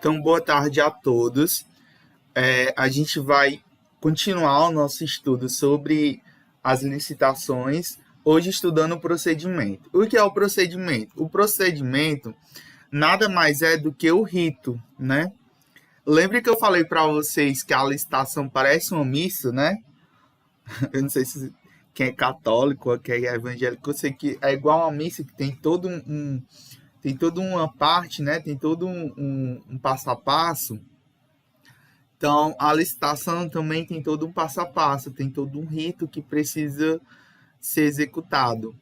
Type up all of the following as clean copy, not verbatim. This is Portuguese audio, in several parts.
Então, boa tarde a todos. A gente vai continuar o nosso estudo sobre as licitações, hoje estudando o procedimento. O que é o procedimento? O procedimento nada mais é do que o rito, né? Lembre que eu falei para vocês que a licitação parece uma missa, né? Eu não sei se quem é católico ou quem é evangélico, eu sei que é igual a uma missa que tem tem toda uma parte, né? Tem todo um passo a passo. Então, a licitação também tem todo um passo a passo, tem todo um rito que precisa ser executado.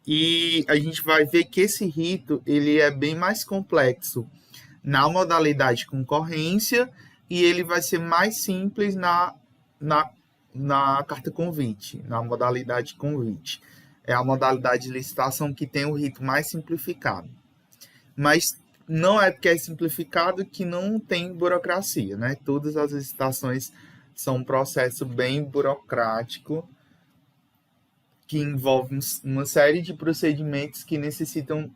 E a gente vai ver que esse rito ele é bem mais complexo na modalidade concorrência e ele vai ser mais simples na carta convite, na modalidade convite. É a modalidade de licitação que tem o rito mais simplificado. Mas não é porque é simplificado que não tem burocracia, né? Todas as licitações são um processo bem burocrático que envolve uma série de procedimentos que necessitam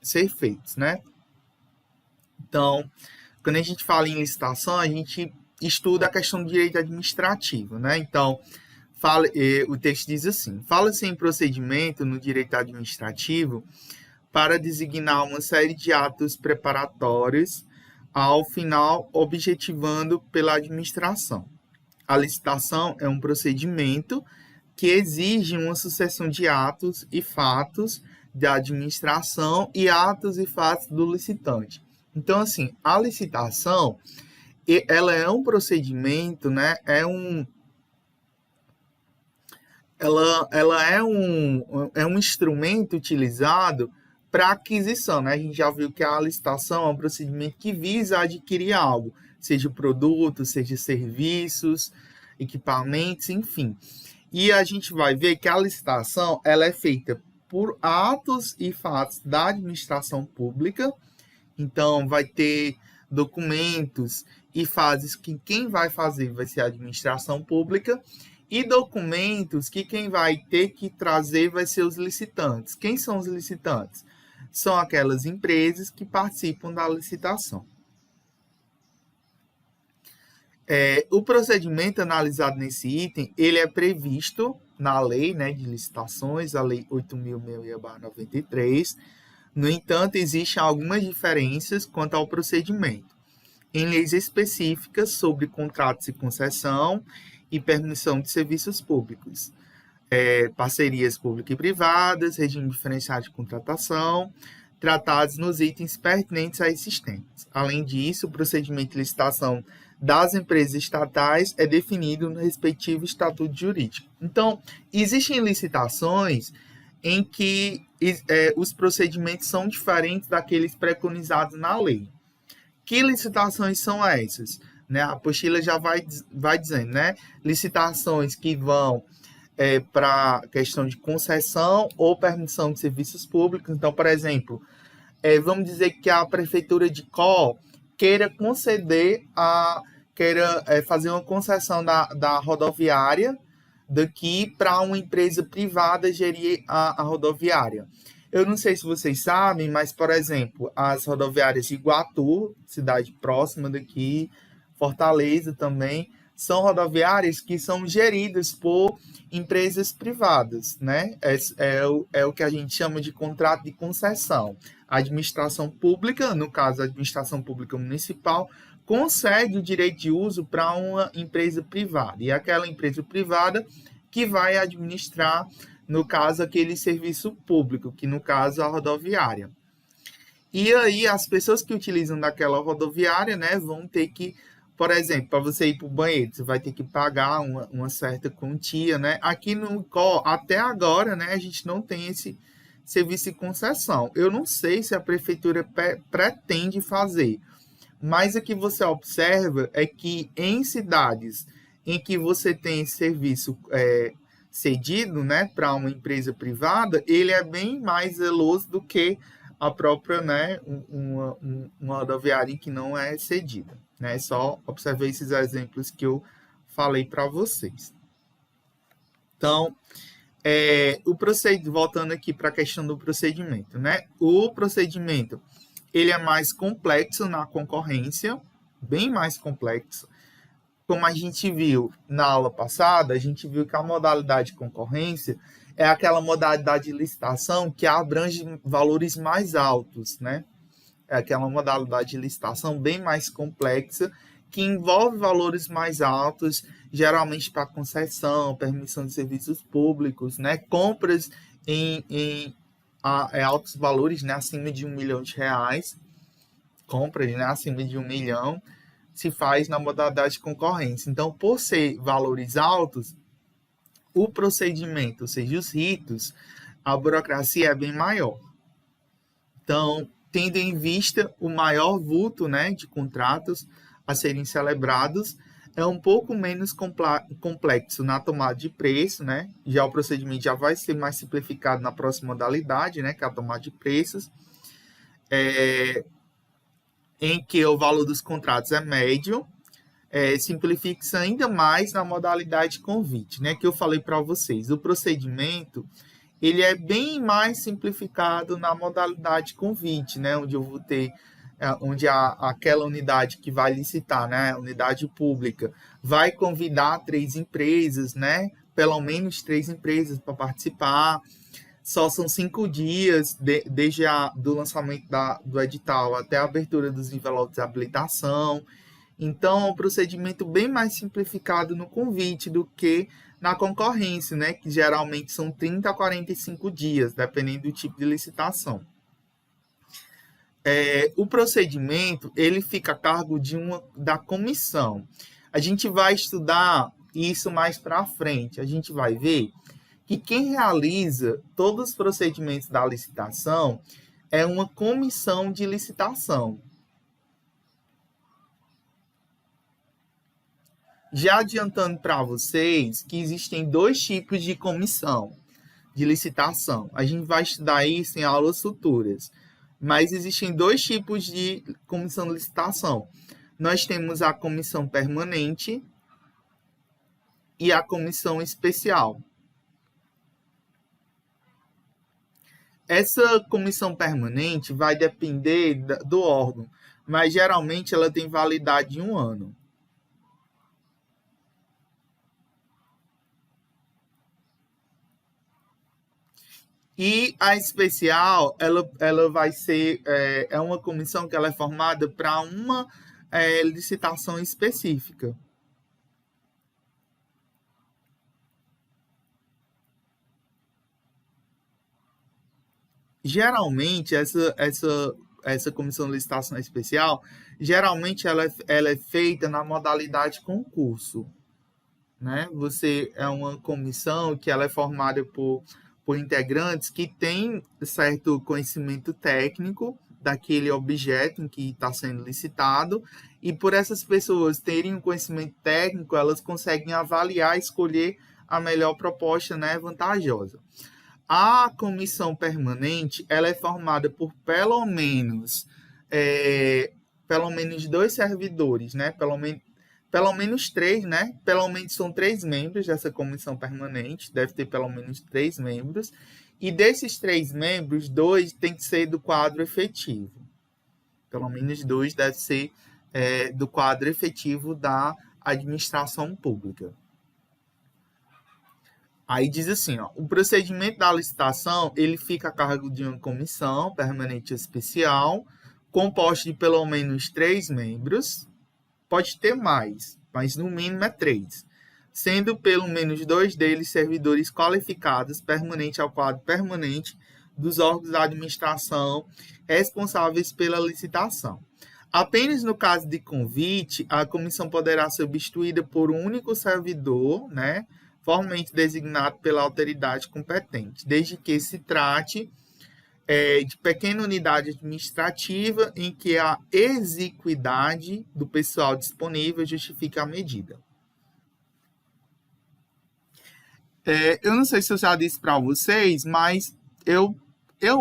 ser feitos, né? Então, quando a gente fala em licitação, a gente estuda a questão do direito administrativo, né? Então, o texto diz assim: fala-se em procedimento no direito administrativo para designar uma série de atos preparatórios, ao final objetivando pela administração. A licitação é um procedimento que exige uma sucessão de atos e fatos da administração e atos e fatos do licitante. Então, assim, a licitação, ela é um procedimento, né? Ela é um instrumento utilizado para aquisição, né? A gente já viu que a licitação é um procedimento que visa adquirir algo, seja produtos, seja serviços, equipamentos, enfim. E a gente vai ver que a licitação ela é feita por atos e fatos da administração pública. Então, vai ter documentos e fases que quem vai fazer vai ser a administração pública e documentos que quem vai ter que trazer vai ser os licitantes. Quem são os licitantes? São aquelas empresas que participam da licitação. O procedimento analisado nesse item, ele é previsto na lei, né, de licitações, a lei 8.066/93. No entanto, existem algumas diferenças quanto ao procedimento. Em leis específicas sobre contratos de concessão e permissão de serviços públicos, parcerias públicas e privadas, regime diferenciado de contratação, tratados nos itens pertinentes a esses temas. Além disso, o procedimento de licitação das empresas estatais é definido no respectivo estatuto jurídico. Então, existem licitações em que os procedimentos são diferentes daqueles preconizados na lei. Que licitações são essas? Né? A apostila já vai dizendo, né? Licitações que vão para questão de concessão ou permissão de serviços públicos. Então, por exemplo, vamos dizer que a prefeitura de Có queira fazer uma concessão da rodoviária daqui para uma empresa privada gerir a rodoviária. Eu não sei se vocês sabem, mas, por exemplo, as rodoviárias de Iguatu, cidade próxima daqui, Fortaleza também, são rodoviárias que são geridas por empresas privadas, né? É o que a gente chama de contrato de concessão. A administração pública, no caso a administração pública municipal, concede o direito de uso para uma empresa privada. E aquela empresa privada que vai administrar, no caso, aquele serviço público, que no caso é a rodoviária. E aí as pessoas que utilizam daquela rodoviária, né, vão ter que, por exemplo, para você ir para o banheiro, você vai ter que pagar uma certa quantia, né? Aqui no Có, até agora, né, a gente não tem esse serviço de concessão. Eu não sei se a prefeitura pretende fazer, mas o que você observa é que em cidades em que você tem esse serviço cedido, né, para uma empresa privada, ele é bem mais zeloso do que a própria, né, uma rodoviária que não é cedida. Né? Só observei esses exemplos que eu falei para vocês. Então, voltando aqui para a questão do procedimento, né? O procedimento ele é mais complexo na concorrência, bem mais complexo. Como a gente viu na aula passada, a gente viu que a modalidade de concorrência é aquela modalidade de licitação que abrange valores mais altos, né? É aquela modalidade de licitação bem mais complexa, que envolve valores mais altos, geralmente para concessão, permissão de serviços públicos, né? Compras em altos valores, né? Acima de R$ 1 milhão. Compras, né? Acima de 1 milhão se faz na modalidade de concorrência. Então, por ser valores altos, o procedimento, ou seja, os ritos, a burocracia é bem maior. Então, tendo em vista o maior vulto, né, de contratos a serem celebrados, é um pouco menos complexo na tomada de preço, né? Já o procedimento já vai ser mais simplificado na próxima modalidade, né, que é a tomada de preços, em que o valor dos contratos é médio, simplifica-se ainda mais na modalidade convite, né, que eu falei para vocês. O procedimento ele é bem mais simplificado na modalidade convite, né, onde eu vou ter, onde aquela unidade que vai licitar, né, a unidade pública, vai convidar 3 empresas, né, pelo menos 3 empresas para participar. Só são 5 dias desde do lançamento do edital até a abertura dos envelopes de habilitação. Então, é um procedimento bem mais simplificado no convite do que na concorrência, né? Que geralmente são 30 a 45 dias, dependendo do tipo de licitação. O procedimento, ele fica a cargo da comissão. A gente vai estudar isso mais para frente. A gente vai ver que quem realiza todos os procedimentos da licitação é uma comissão de licitação. Já adiantando para vocês que existem 2 tipos de comissão de licitação. A gente vai estudar isso em aulas futuras. Mas existem 2 tipos de comissão de licitação. Nós temos a comissão permanente e a comissão especial. Essa comissão permanente vai depender do órgão, mas geralmente ela tem validade de 1 ano. E a especial, ela vai ser, uma comissão que ela é formada para uma licitação específica. Geralmente, essa comissão de licitação especial, geralmente ela é feita na modalidade concurso, né? Você é uma comissão que ela é formada por integrantes que têm certo conhecimento técnico daquele objeto em que está sendo licitado, e por essas pessoas terem um conhecimento técnico, elas conseguem avaliar e escolher a melhor proposta, né, vantajosa. A comissão permanente, ela é formada por pelo menos 2 servidores, né? Pelo menos 3, né? Pelo menos são 3 membros dessa comissão permanente, deve ter pelo menos 3 membros. E desses 3 membros, 2 tem que ser do quadro efetivo. Pelo menos 2 deve ser do quadro efetivo da administração pública. Aí diz assim, ó, o procedimento da licitação, ele fica a cargo de uma comissão permanente especial, composta de pelo menos 3 membros, pode ter mais, mas no mínimo é 3, sendo pelo menos 2 deles servidores qualificados permanente ao quadro permanente dos órgãos da administração responsáveis pela licitação. Apenas no caso de convite, a comissão poderá ser substituída por um único servidor, né, formalmente designado pela autoridade competente, desde que se trate de pequena unidade administrativa em que a exiguidade do pessoal disponível justifica a medida. Eu não sei se eu já disse para vocês, mas eu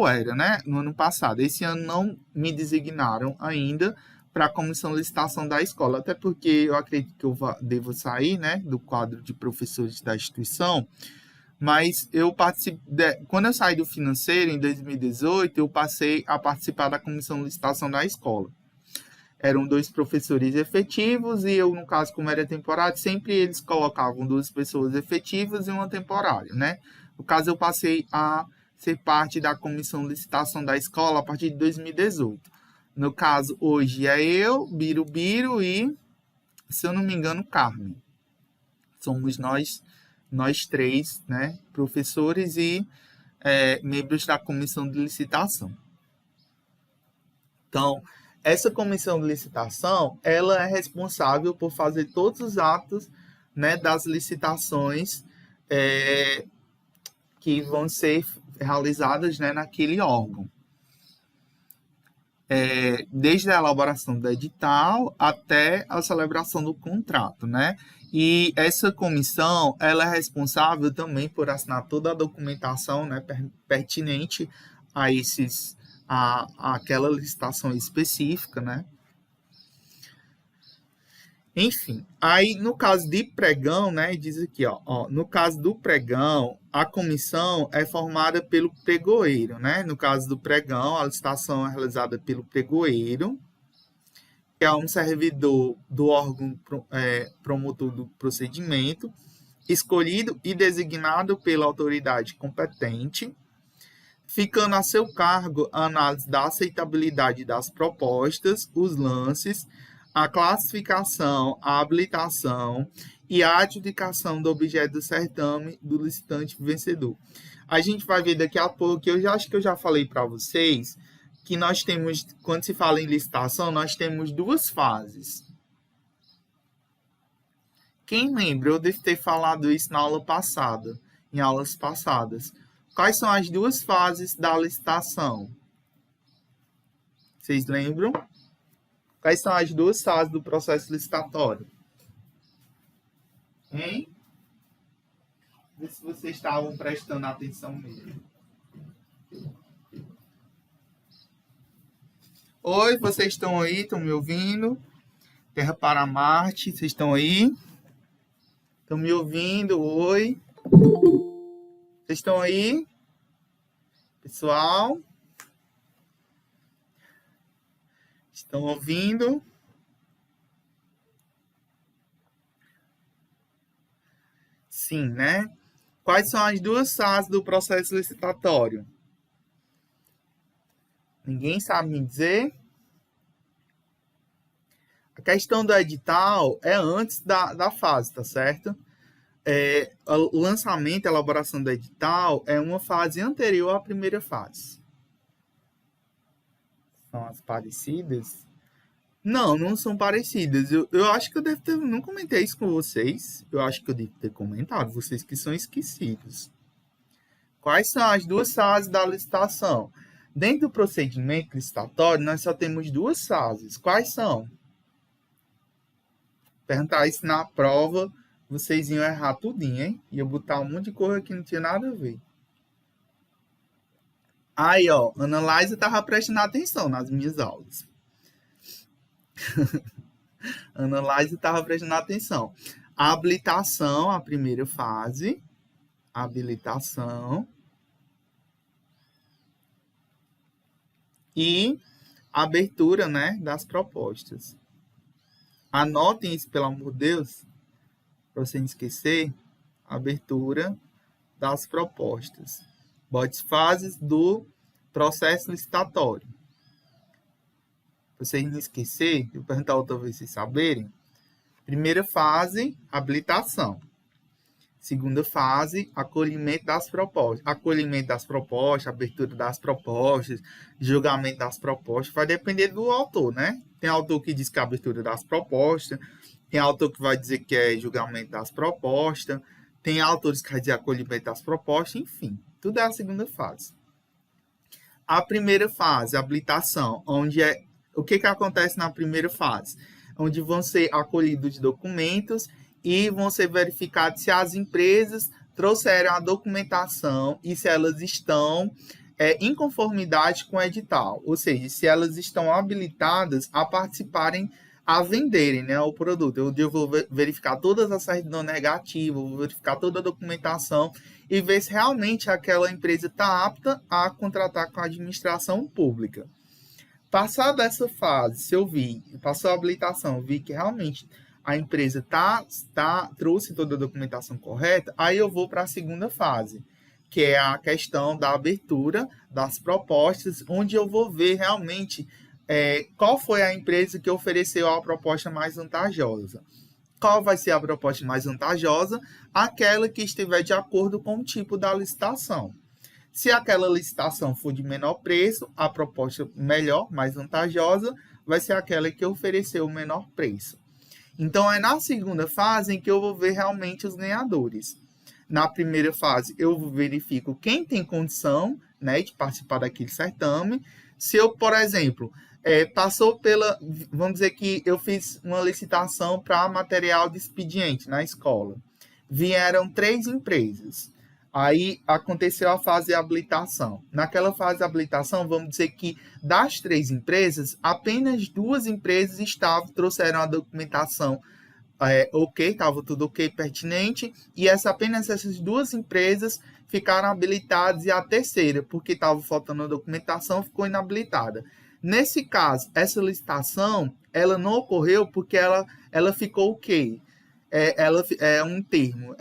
era, né, no ano passado. Esse ano não me designaram ainda para a comissão de licitação da escola, até porque eu acredito que eu devo sair, né, do quadro de professores da instituição, mas eu quando eu saí do financeiro, em 2018, eu passei a participar da comissão de licitação da escola. Eram 2 professores efetivos e eu, no caso, como era temporário, sempre eles colocavam 2 pessoas efetivas e uma temporária, né? No caso, eu passei a ser parte da comissão de licitação da escola a partir de 2018. No caso, hoje é eu, Birubiru e, se eu não me engano, Carmen. Somos nós 3, né, professores e membros da comissão de licitação. Então, essa comissão de licitação, ela é responsável por fazer todos os atos, né, das licitações que vão ser realizadas, né, naquele órgão. Desde a elaboração do edital até a celebração do contrato, né? E essa comissão, ela é responsável também por assinar toda a documentação, né, pertinente a aquela licitação específica, né? Enfim, aí no caso de pregão, né, diz aqui, no caso do pregão, a comissão é formada pelo pregoeiro, né? No caso do pregão, a licitação é realizada pelo pregoeiro, que é um servidor do órgão promotor do procedimento, escolhido e designado pela autoridade competente, ficando a seu cargo a análise da aceitabilidade das propostas, os lances, a classificação, a habilitação e a adjudicação do objeto do certame do licitante vencedor. A gente vai ver daqui a pouco, que eu acho que eu já falei para vocês, que nós temos, quando se fala em licitação, nós temos 2 fases. Quem lembra? Eu devo ter falado isso na aula passada, em aulas passadas. Quais são as 2 fases da licitação? Vocês lembram? Quais são as 2 fases do processo licitatório? Hein? Vê se vocês estavam prestando atenção mesmo. Oi, vocês estão aí? Estão me ouvindo? Terra para Marte, vocês estão aí? Estão me ouvindo? Oi? Vocês estão aí? Pessoal? Estão ouvindo? Sim, né? Quais são as 2 fases do processo licitatório? Ninguém sabe me dizer? A questão do edital é antes da fase, tá certo? O lançamento, a elaboração do edital é uma fase anterior à primeira fase. São as parecidas? Não, não são parecidas. Eu acho que eu devo ter... Não comentei isso com vocês. Eu acho que eu devo ter comentado. Vocês que são esquecidos. Quais são as 2 fases da licitação? Dentro do procedimento licitatório, nós só temos 2 fases. Quais são? Perguntar isso na prova, vocês iam errar tudinho, hein? Ia botar um monte de coisa que não tinha nada a ver. Aí, Ana Laísa estava prestando atenção nas minhas aulas. Ana Laísa estava prestando atenção. A habilitação, a primeira fase. Habilitação. E abertura, né, das propostas. Anotem isso, pelo amor de Deus, para você não esquecer. Abertura das propostas. Bote fases do processo licitatório. Para vocês não esquecer, eu vou perguntar outra vez, vocês saberem. Primeira fase, habilitação. Segunda fase, acolhimento das propostas. Acolhimento das propostas, abertura das propostas, julgamento das propostas. Vai depender do autor, né? Tem autor que diz que é abertura das propostas. Tem autor que vai dizer que é julgamento das propostas. Tem autores que vai dizer acolhimento das propostas. Enfim, tudo é a segunda fase. A primeira fase, habilitação, onde o que acontece na primeira fase? Onde vão ser acolhidos documentos e vão ser verificados se as empresas trouxeram a documentação e se elas estão em conformidade com o edital. Ou seja, se elas estão habilitadas a participarem a venderem, né, o produto. Eu vou verificar todas as certidões negativas, vou verificar toda a documentação e ver se realmente aquela empresa está apta a contratar com a administração pública. Passada essa fase, se eu vi, passou a habilitação, vi que realmente a empresa trouxe toda a documentação correta, aí eu vou para a segunda fase, que é a questão da abertura das propostas, onde eu vou ver realmente qual foi a empresa que ofereceu a proposta mais vantajosa. Qual vai ser a proposta mais vantajosa? Aquela que estiver de acordo com o tipo da licitação. Se aquela licitação for de menor preço, a proposta melhor, mais vantajosa, vai ser aquela que ofereceu o menor preço. Então, é na segunda fase em que eu vou ver realmente os ganhadores. Na primeira fase, eu verifico quem tem condição, né, de participar daquele certame. Se eu, por exemplo, vamos dizer que eu fiz uma licitação para material de expediente na escola. Vieram 3 empresas. Aí aconteceu a fase de habilitação. Naquela fase de habilitação, vamos dizer que das 3 empresas, apenas 2 empresas trouxeram a documentação ok, estava tudo ok, pertinente, e apenas essas 2 empresas ficaram habilitadas e a terceira, porque estava faltando a documentação, ficou inabilitada. Nesse caso, essa licitação, ela não ocorreu porque ela ficou ok. É um termo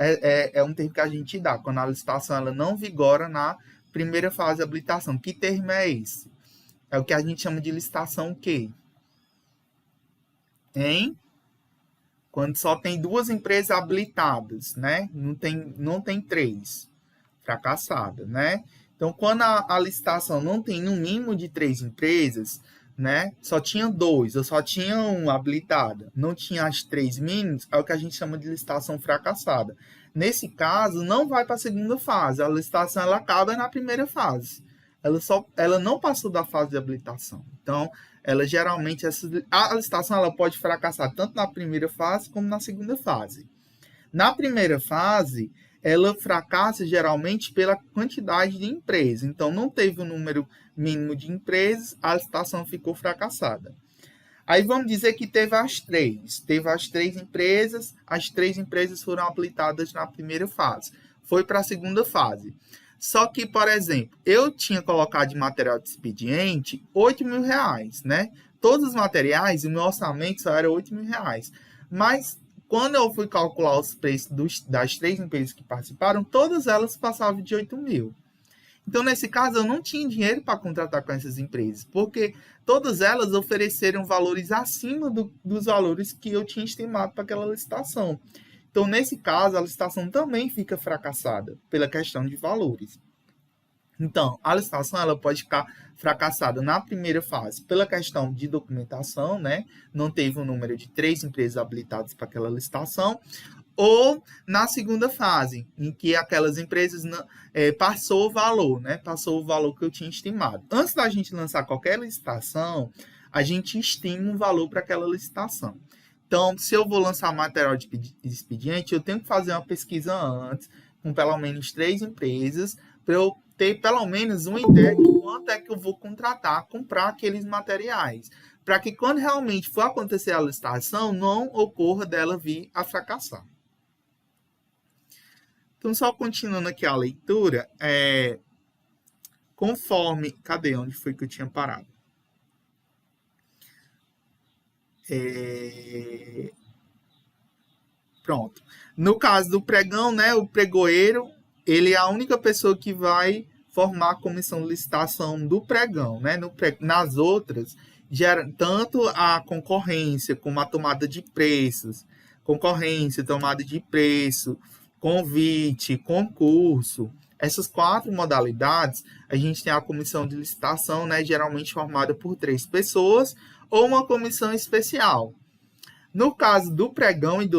que a gente dá, quando a licitação ela não vigora na primeira fase de habilitação. Que termo é esse? É o que a gente chama de licitação o quê? Quando só tem 2 empresas habilitadas, né? Não tem 3. Fracassada, né? Então, quando a licitação não tem no mínimo de 3 empresas, né? Só tinha 2, ou só tinha 1 habilitada, não tinha as 3 mínimas, é o que a gente chama de licitação fracassada. Nesse caso, não vai para a segunda fase, a licitação ela acaba na primeira fase. Ela não passou da fase de habilitação. Então, ela geralmente, a licitação ela pode fracassar tanto na primeira fase como na segunda fase. Na primeira fase, ela fracassa geralmente pela quantidade de empresas. Então, não teve o número mínimo de empresas, a licitação ficou fracassada. Aí vamos dizer que teve as 3. Teve as 3 empresas, as 3 empresas foram habilitadas na primeira fase. Foi para a segunda fase. Só que, por exemplo, eu tinha colocado de material de expediente R$8.000, né? Todos os materiais, o meu orçamento só era R$8.000. Mas, quando eu fui calcular os preços das 3 empresas que participaram, todas elas passavam de R$8.000. Então, nesse caso, eu não tinha dinheiro para contratar com essas empresas, porque todas elas ofereceram valores acima dos valores que eu tinha estimado para aquela licitação. Então, nesse caso, a licitação também fica fracassada pela questão de valores. Então, a licitação ela pode ficar fracassada na primeira fase pela questão de documentação, né? Não teve um número de 3 empresas habilitadas para aquela licitação. Ou na segunda fase, em que aquelas empresas passou o valor, né? Passou o valor que eu tinha estimado. Antes da gente lançar qualquer licitação, a gente estima um valor para aquela licitação. Então, se eu vou lançar material de expediente, eu tenho que fazer uma pesquisa antes, com pelo menos 3 empresas, para eu ter pelo menos uma ideia de quanto é que eu vou comprar aqueles materiais. Para que quando realmente for acontecer a licitação, não ocorra dela vir a fracassar. Então, só continuando aqui a leitura, conforme... Cadê? Onde foi que eu tinha parado? Pronto. No caso do pregão, né, o pregoeiro, ele é a única pessoa que vai formar a comissão de licitação do pregão, né? Nas outras, gera tanto a concorrência como a tomada de preços, concorrência, tomada de preço, convite, concurso. Essas 4 modalidades, a gente tem a comissão de licitação, né, geralmente formada por 3 pessoas, ou uma comissão especial. No caso do pregão e do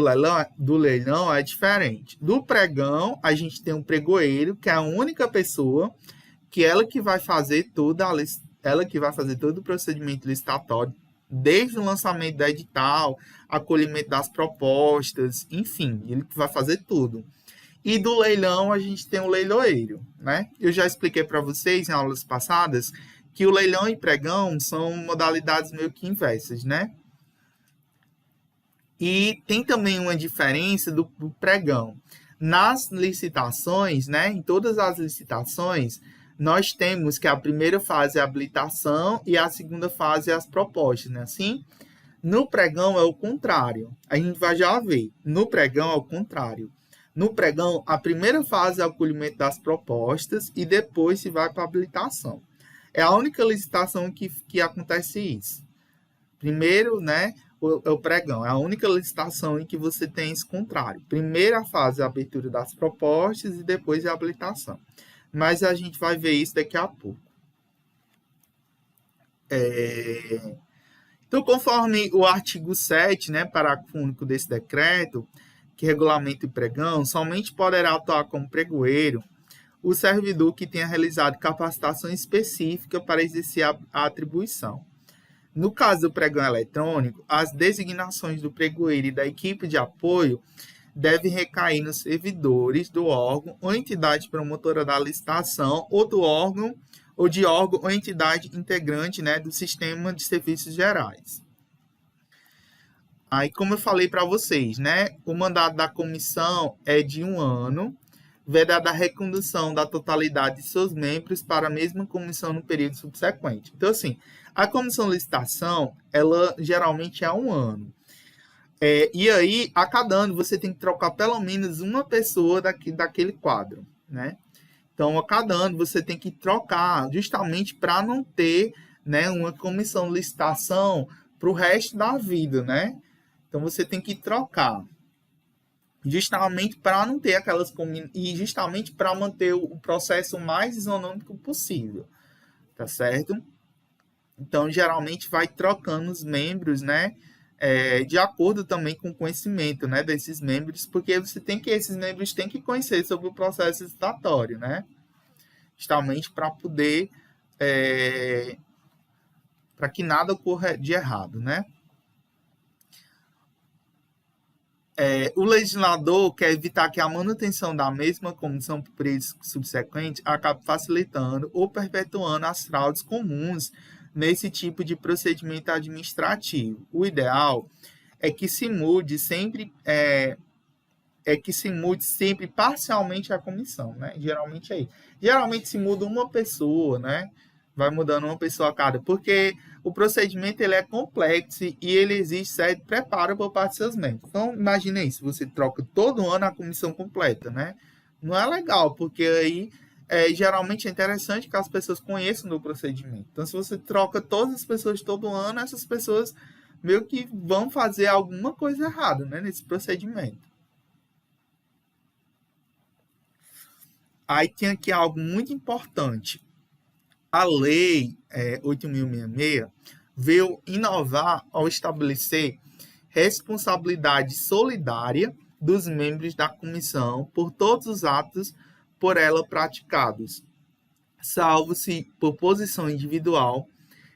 leilão é diferente. Do pregão, a gente tem um pregoeiro, que é a única pessoa que ela que vai fazer todo o procedimento licitatório, desde o lançamento da edital, acolhimento das propostas, enfim, ele vai fazer tudo. E do leilão, a gente tem o leiloeiro, né? Eu já expliquei para vocês em aulas passadas que o leilão e pregão são modalidades meio que inversas, né? E tem também uma diferença do pregão. Nas licitações, né, em todas as licitações, nós temos que a primeira fase é a habilitação e a segunda fase é as propostas, né? Assim, no pregão é o contrário. A gente vai já ver. No pregão é o contrário. No pregão, a primeira fase é o acolhimento das propostas e depois se vai para a habilitação. É a única licitação que acontece isso. Primeiro, né, o pregão. É a única licitação em que você tem esse contrário. Primeira fase é a abertura das propostas e depois é a habilitação. Mas a gente vai ver isso daqui a pouco. Então, conforme o artigo 7, né, parágrafo único desse decreto, que regulamenta o pregão, somente poderá atuar como pregoeiro o servidor que tenha realizado capacitação específica para exercer a atribuição. No caso do pregão eletrônico, as designações do pregoeiro e da equipe de apoio devem recair nos servidores do órgão ou entidade promotora da licitação ou do órgão ou de órgão ou entidade integrante, né, do sistema de serviços gerais. Aí, como eu falei para vocês, né, o mandato da comissão é de 1 ano, vedada a recondução da totalidade de seus membros para a mesma comissão no período subsequente. Então, assim, a comissão de licitação, ela geralmente é 1 ano. E aí, a cada ano, você tem que trocar pelo menos uma pessoa daquele quadro, né? Então, a cada ano, você tem que trocar justamente para não ter, né, uma comissão de licitação para o resto da vida, né? Então, você tem que trocar. Justamente para não ter aquelas... E justamente para manter o processo mais isonômico possível. Tá certo? Então, geralmente, vai trocando os membros, né? De acordo também com o conhecimento, né, desses membros, porque esses membros têm que conhecer sobre o processo licitatório, né? Justamente para poder... para que nada ocorra de errado, né? O legislador quer evitar que a manutenção da mesma comissão por período subsequente acabe facilitando ou perpetuando as fraudes comuns nesse tipo de procedimento administrativo. O ideal é que se mude sempre parcialmente a comissão, né? Geralmente se muda uma pessoa, né? Vai mudando uma pessoa a cada, porque o procedimento ele é complexo e ele exige certo preparo por parte dos seus membros. Então, imagine aí, se você troca todo ano a comissão completa, né? Não é legal, porque aí geralmente é interessante que as pessoas conheçam do procedimento. Então, se você troca todas as pessoas todo ano, essas pessoas meio que vão fazer alguma coisa errada, né, nesse procedimento. Aí tem aqui algo muito importante. A Lei 8.066 veio inovar ao estabelecer responsabilidade solidária dos membros da comissão por todos os atos por ela praticados, salvo se por posição individual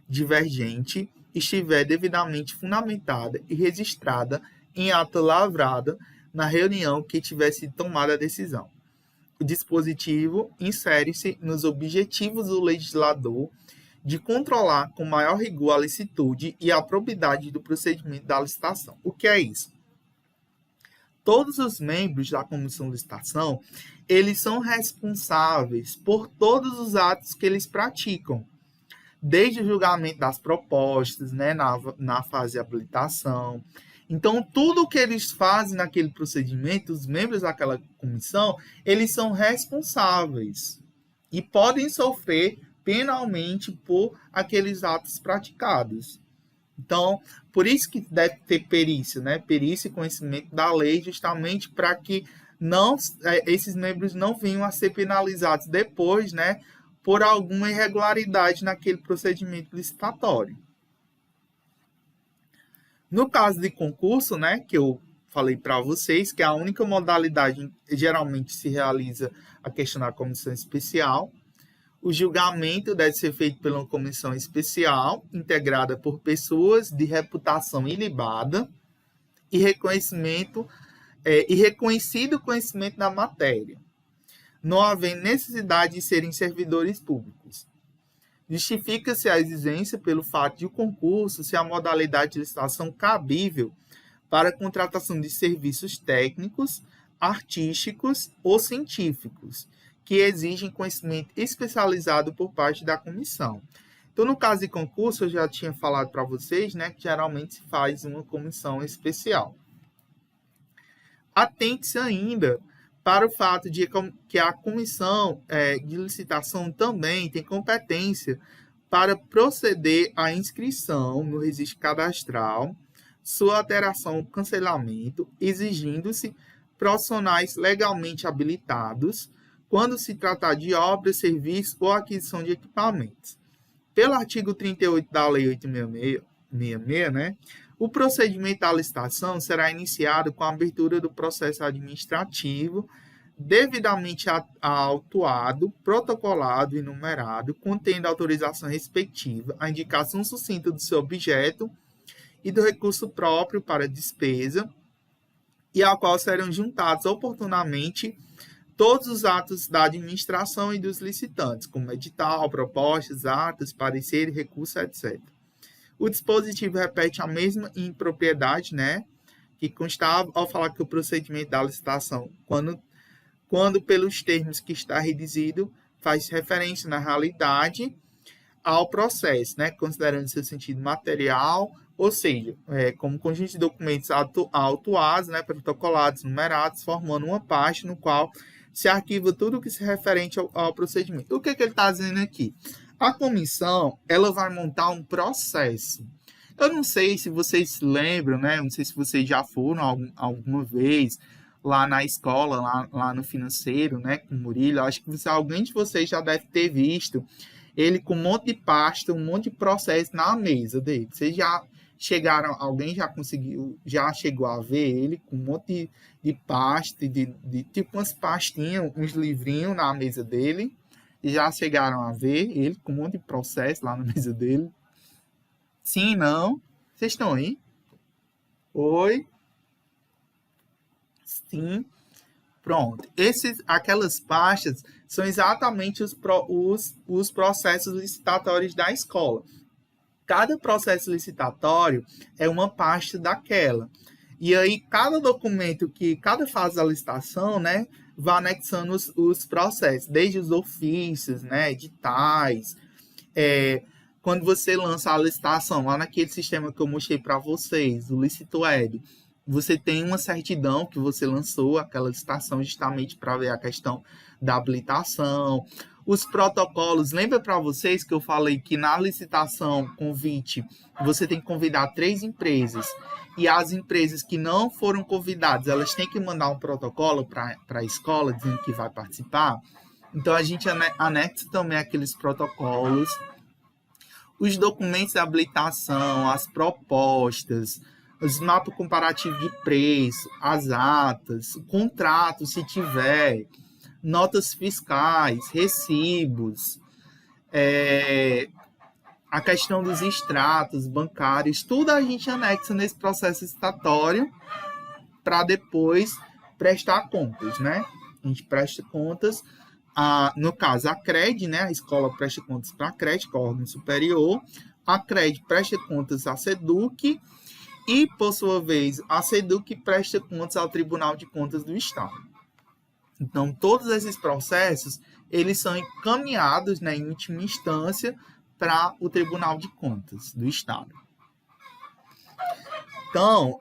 divergente estiver devidamente fundamentada e registrada em ata lavrada na reunião que tivesse tomado a decisão. O dispositivo insere-se nos objetivos do legislador de controlar com maior rigor a licitude e a probidade do procedimento da licitação. O que é isso? Todos os membros da comissão de licitação, eles são responsáveis por todos os atos que eles praticam, desde o julgamento das propostas, né, na fase de habilitação. Então, tudo o que eles fazem naquele procedimento, os membros daquela comissão, eles são responsáveis e podem sofrer penalmente por aqueles atos praticados. Então, por isso que deve ter perícia, né? Perícia e conhecimento da lei, justamente para que esses membros não venham a ser penalizados depois, né, por alguma irregularidade naquele procedimento licitatório. No caso de concurso, né, que eu falei para vocês, que é a única modalidade geralmente se realiza a questão da comissão especial, o julgamento deve ser feito pela comissão especial, integrada por pessoas de reputação ilibada e reconhecido conhecimento da matéria, não havendo necessidade de serem servidores públicos. Justifica-se a exigência pelo fato de o concurso ser a modalidade de licitação cabível para a contratação de serviços técnicos, artísticos ou científicos, que exigem conhecimento especializado por parte da comissão. Então, no caso de concurso, eu já tinha falado para vocês, né, que geralmente se faz uma comissão especial. Atente-se ainda para o fato de que a comissão de licitação também tem competência para proceder à inscrição no registro cadastral, sua alteração ou cancelamento, exigindo-se profissionais legalmente habilitados quando se tratar de obras, serviços ou aquisição de equipamentos. Pelo artigo 38 da Lei 8.666, né, o procedimento da licitação será iniciado com a abertura do processo administrativo devidamente autuado, protocolado e numerado, contendo a autorização respectiva, a indicação sucinta do seu objeto e do recurso próprio para despesa, e ao qual serão juntados oportunamente todos os atos da administração e dos licitantes, como edital, propostas, atos, parecer, recurso, etc. O dispositivo repete a mesma impropriedade, né, que constava ao falar que o procedimento da licitação, quando pelos termos que está redigido, faz referência, na realidade, ao processo, né, considerando seu sentido material, ou seja, como conjunto de documentos autuados, né, protocolados, numerados, formando uma pasta no qual se arquiva tudo o que se referente ao procedimento. O que ele está dizendo aqui? A comissão, ela vai montar um processo. Eu não sei se vocês se lembram, né, não sei se vocês já foram alguma vez lá na escola, lá no financeiro, né, com o Murilo. Acho que alguém de vocês já deve ter visto ele com um monte de pasta, um monte de processo na mesa dele. Vocês já chegaram, alguém já chegou a ver ele com um monte de pasta, de tipo umas pastinhas, uns livrinhos na mesa dele? E já chegaram a ver ele com um monte de processo lá na mesa dele? Sim, não? Vocês estão aí? Oi? Sim. Pronto. Aquelas pastas são exatamente os processos licitatórios da escola. Cada processo licitatório é uma pasta daquela. E aí, cada documento cada fase da licitação, né, vai anexando os processos, desde os ofícios, né, editais. Quando você lança a licitação, lá naquele sistema que eu mostrei para vocês, o LicitoWeb, você tem uma certidão que você lançou aquela licitação justamente para ver a questão da habilitação. Os protocolos, lembra para vocês que eu falei que na licitação convite, você tem que convidar 3 empresas, e as empresas que não foram convidadas, elas têm que mandar um protocolo para a escola dizendo que vai participar. Então, a gente anexa também aqueles protocolos, os documentos de habilitação, as propostas, os mapas comparativos de preço, as atas, o contrato, se tiver, notas fiscais, recibos, a questão dos extratos bancários, tudo a gente anexa nesse processo licitatório para depois prestar contas, né? A gente presta contas, no caso, a CRED, né? A escola presta contas para a CRED, que é o órgão superior, a CRED presta contas à SEDUC, e, por sua vez, a SEDUC presta contas ao Tribunal de Contas do Estado. Então, todos esses processos, eles são encaminhados, né, em última instância, para o Tribunal de Contas do Estado. Então,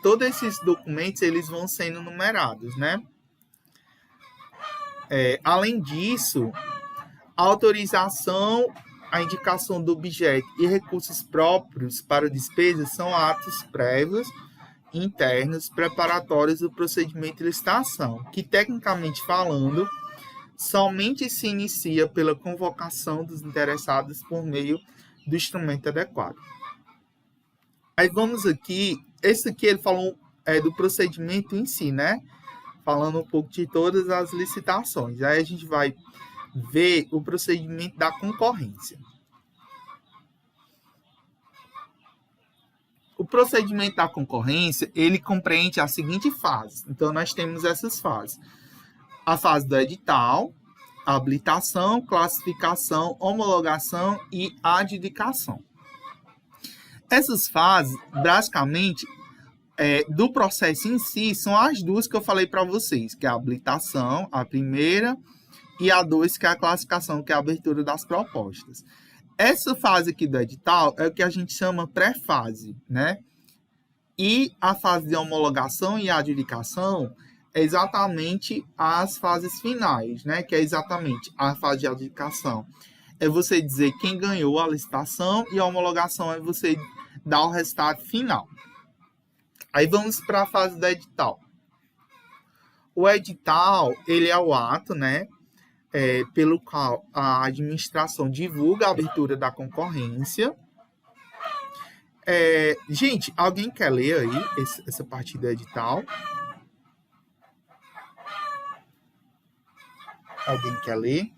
todos esses documentos, eles vão sendo numerados, né? Além disso, a autorização, a indicação do objeto e recursos próprios para despesas são atos prévios, internos, preparatórios do procedimento de licitação, que, tecnicamente falando, somente se inicia pela convocação dos interessados por meio do instrumento adequado. Aí vamos aqui, esse aqui ele falou do procedimento em si, né? Falando um pouco de todas as licitações. Aí a gente vai ver o procedimento da concorrência. O procedimento da concorrência, ele compreende a seguinte fase. Então, nós temos essas fases. A fase do edital, a habilitação, classificação, homologação e adjudicação. Essas fases, basicamente, do processo em si são as duas que eu falei para vocês, que é a habilitação, a primeira, e a 2, que é a classificação, que é a abertura das propostas. Essa fase aqui do edital é o que a gente chama pré-fase, né? E a fase de homologação e adjudicação é exatamente as fases finais, né? Que é exatamente a fase de adjudicação. É você dizer quem ganhou a licitação e a homologação é você dar o resultado final. Aí vamos para a fase do edital. O edital, ele é o ato, né? Pelo qual a administração divulga a abertura da concorrência. Gente, alguém quer ler aí essa parte do edital? Alguém quer ler?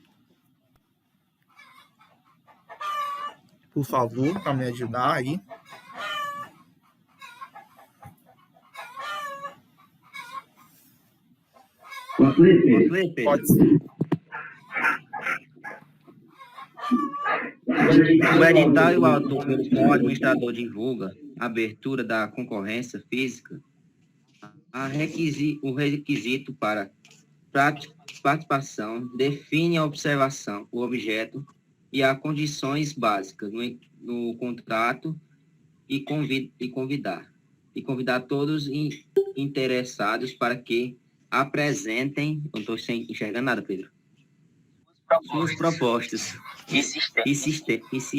Por favor, para me ajudar aí. Pode ser. O edital e o autor pelo qual o administrador divulga a abertura da concorrência física, o requisito para participação define a observação, o objeto e as condições básicas no contrato e convidar todos interessados para que apresentem, não estou enxergando nada, Pedro, suas propostas existentes.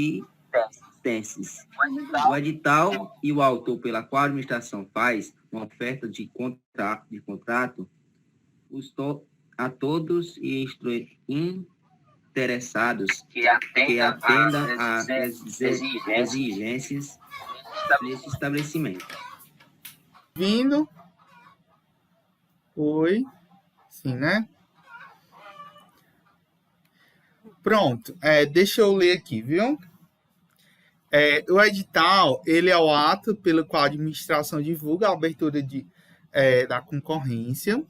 O edital e o autor pela qual a administração faz uma oferta de contrato a todos e interessados que atendam às exigências desse estabelecimento. Vindo. Oi. Sim, né? Pronto. Deixa eu ler aqui, viu? O edital, ele é o ato pelo qual a administração divulga a abertura da concorrência,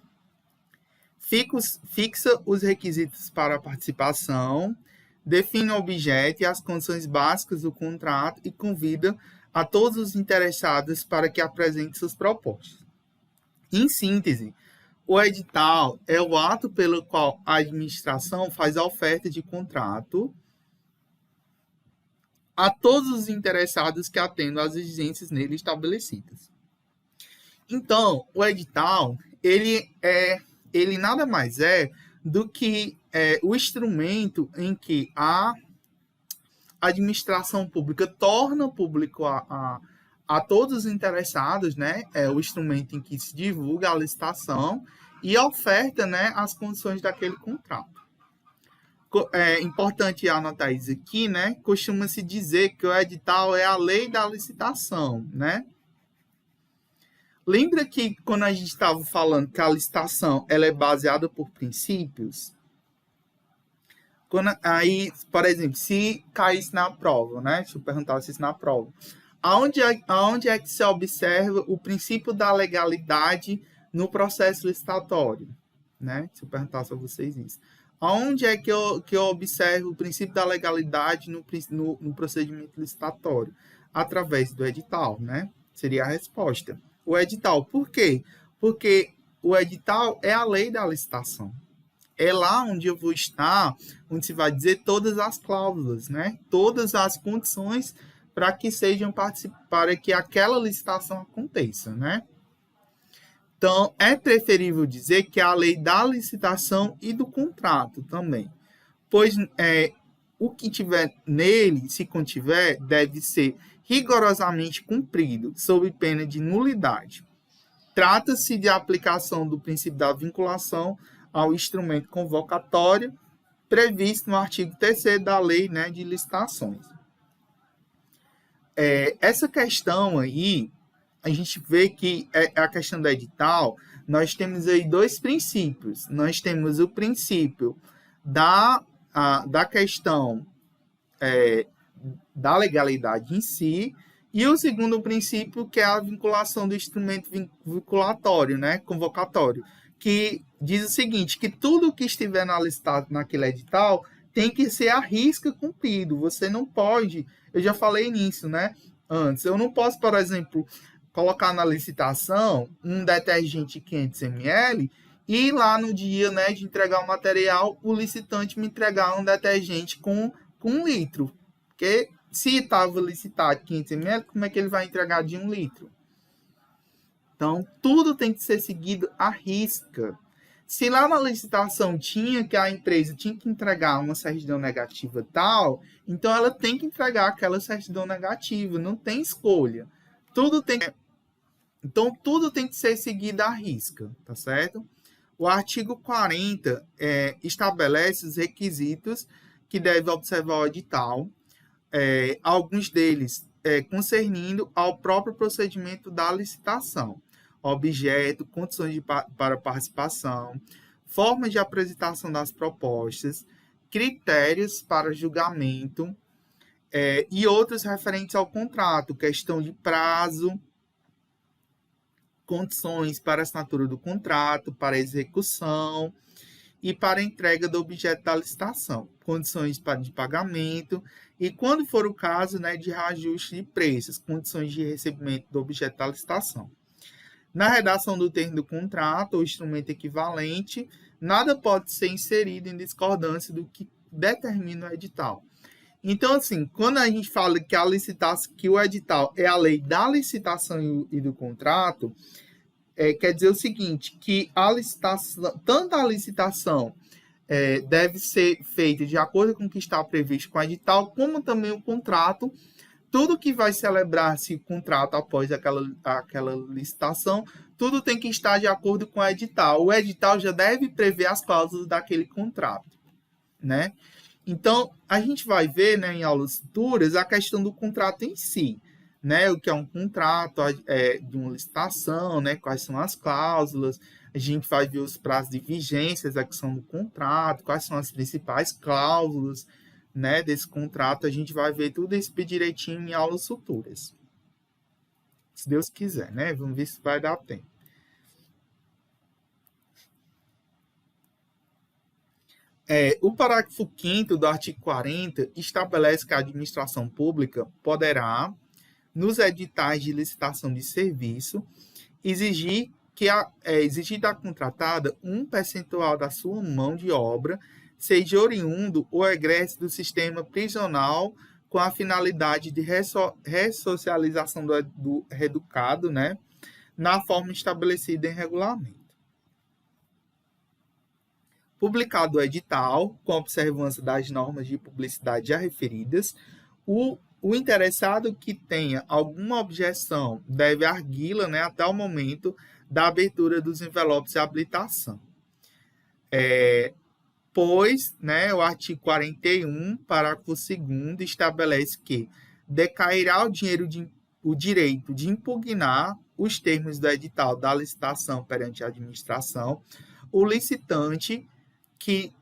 fixa os requisitos para a participação, define o objeto e as condições básicas do contrato e convida a todos os interessados para que apresentem suas propostas. Em síntese, o edital é o ato pelo qual a administração faz a oferta de contrato a todos os interessados que atendam às exigências nele estabelecidas. Então, o edital, ele nada mais é do que o instrumento em que a administração pública torna público a todos os interessados, né? É o instrumento em que se divulga a licitação e oferta, né, as condições daquele contrato. É importante anotar isso aqui, né? Costuma-se dizer que o edital é a lei da licitação, né? Lembra que quando a gente estava falando que a licitação ela é baseada por princípios? Aí, por exemplo, se caísse na prova, né? Deixa eu perguntar se isso na prova. Aonde é que se observa o princípio da legalidade no processo licitatório? Né? Se eu perguntar a vocês isso. Aonde é que eu observo o princípio da legalidade no procedimento licitatório? Através do edital, né? Seria a resposta. O edital. Por quê? Porque o edital é a lei da licitação. É lá onde eu vou estar, onde se vai dizer todas as cláusulas, né? Todas as condições para que para que aquela licitação aconteça, né? Então, é preferível dizer que é a lei da licitação e do contrato também. Pois o que tiver nele, se contiver, deve ser rigorosamente cumprido, sob pena de nulidade. Trata-se de aplicação do princípio da vinculação ao instrumento convocatório, previsto no artigo 3º da Lei, né, de Licitações. Essa questão aí, a gente vê que a questão do edital, nós temos aí dois princípios. Nós temos o princípio da questão da legalidade em si, e o segundo princípio, que é a vinculação do instrumento vinculatório, né, convocatório, que diz o seguinte, que tudo que estiver naquele edital tem que ser à risca cumprido. Você não pode, eu já falei nisso, né, antes, eu não posso, por exemplo, colocar na licitação um detergente 500 ml e lá no dia, né, de entregar o material, o licitante me entregar um detergente com 1 litro. Porque se estava licitado 500 ml, como é que ele vai entregar de 1 litro? Então, tudo tem que ser seguido à risca. Se lá na licitação tinha que a empresa tinha que entregar uma certidão negativa tal, então ela tem que entregar aquela certidão negativa, não tem escolha. Então, tudo tem que ser seguido à risca, tá certo? O artigo 40 estabelece os requisitos que deve observar o edital, alguns deles concernindo ao próprio procedimento da licitação, objeto, condições para participação, formas de apresentação das propostas, critérios para julgamento e outros referentes ao contrato, questão de prazo, condições para assinatura do contrato, para execução e para entrega do objeto da licitação, condições de pagamento e, quando for o caso, né, de reajuste de preços, condições de recebimento do objeto da licitação. Na redação do termo do contrato ou instrumento equivalente, nada pode ser inserido em discordância do que determina o edital. Então, assim, quando a gente fala que o edital é a lei da licitação e do contrato, quer dizer o seguinte, que tanto a licitação deve ser feita de acordo com o que está previsto com o edital, como também o contrato. Tudo que vai celebrar-se o contrato após aquela licitação, tudo tem que estar de acordo com o edital. O edital já deve prever as cláusulas daquele contrato, né? Então, a gente vai ver, né, em aulas futuras a questão do contrato em si, né? O que é um contrato de uma licitação, né? Quais são as cláusulas. A gente vai ver os prazos de vigência, execução do contrato, quais são as principais cláusulas, né, desse contrato. A gente vai ver tudo isso direitinho em aulas futuras. Se Deus quiser, né? Vamos ver se vai dar tempo. O parágrafo 5º do artigo 40 estabelece que a administração pública poderá, nos editais de licitação de serviço, exigir da contratada um percentual da sua mão de obra seja oriundo ou egresso do sistema prisional com a finalidade de ressocialização do reeducado, né, na forma estabelecida em regulamento. Publicado o edital, com observância das normas de publicidade já referidas, o interessado que tenha alguma objeção deve arguí-la, né, até o momento da abertura dos envelopes de habilitação. Pois, né, o artigo 41, parágrafo 2º, estabelece que decairá o direito de impugnar os termos do edital da licitação perante a administração o licitante que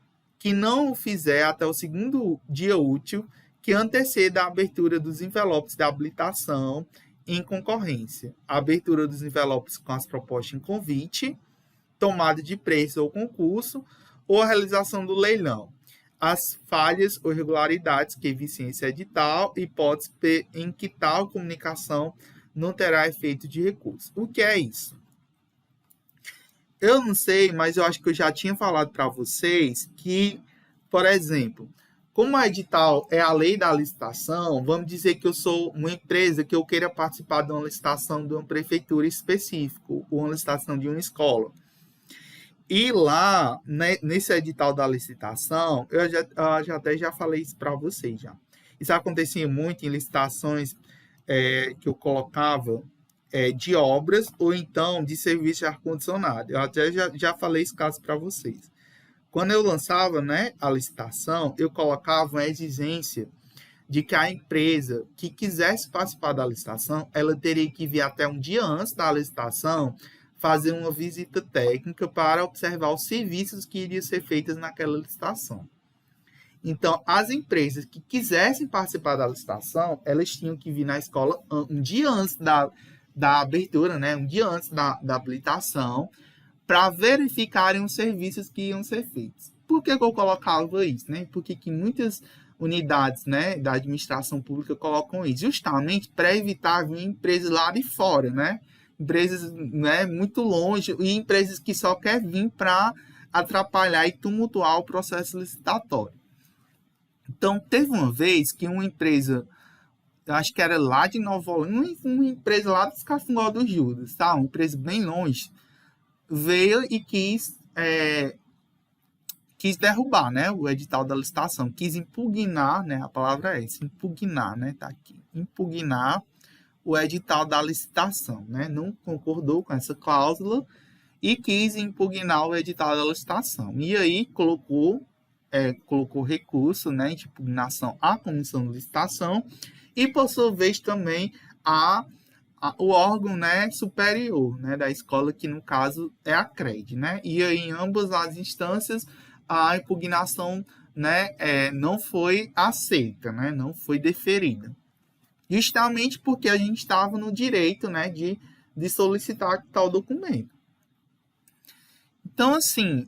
não o fizer até o segundo dia útil que anteceda a abertura dos envelopes da habilitação em concorrência, a abertura dos envelopes com as propostas em convite, tomada de preço ou concurso, ou a realização do leilão, as falhas ou irregularidades que eviciem esse edital, hipótese em que tal comunicação não terá efeito de recurso. O que é isso? Eu não sei, mas eu acho que eu já tinha falado para vocês que, por exemplo, como a edital é a lei da licitação, vamos dizer que eu sou uma empresa que eu queira participar de uma licitação de uma prefeitura específica, ou uma licitação de uma escola. E lá, né, nesse edital da licitação, eu já falei isso para vocês já. Isso acontecia muito em licitações que eu colocava de obras ou então de serviço de ar-condicionado. Eu até já falei esse caso para vocês. Quando eu lançava, né, a licitação, eu colocava uma exigência de que a empresa que quisesse participar da licitação, ela teria que vir até um dia antes da licitação fazer uma visita técnica para observar os serviços que iriam ser feitos naquela licitação. Então, as empresas que quisessem participar da licitação, elas tinham que vir na escola um dia antes da abertura, né, um dia antes da habilitação, para verificarem os serviços que iam ser feitos. Por que eu colocava isso? Né? Porque que muitas unidades, né, da administração pública colocam isso, justamente para evitar vir empresas lá de fora, né? Empresas, né, muito longe, e empresas que só querem vir para atrapalhar e tumultuar o processo licitatório. Então, teve uma vez que uma empresa, eu acho que era lá de Nova Holanda, uma empresa lá dos Cafundó do Judas, tá? Uma empresa bem longe, veio e quis derrubar, né, o edital da licitação, quis impugnar, né, a palavra é essa, impugnar, né, tá aqui, impugnar o edital da licitação, né, não concordou com essa cláusula e quis impugnar o edital da licitação. E aí colocou recurso, né, de impugnação à comissão de licitação e, por sua vez, também o órgão, né, superior, né, da escola, que no caso é a CRED, né, e aí, em ambas as instâncias a impugnação, né, não foi aceita, né, não foi deferida. Justamente porque a gente estava no direito, né, de solicitar tal documento. Então, assim,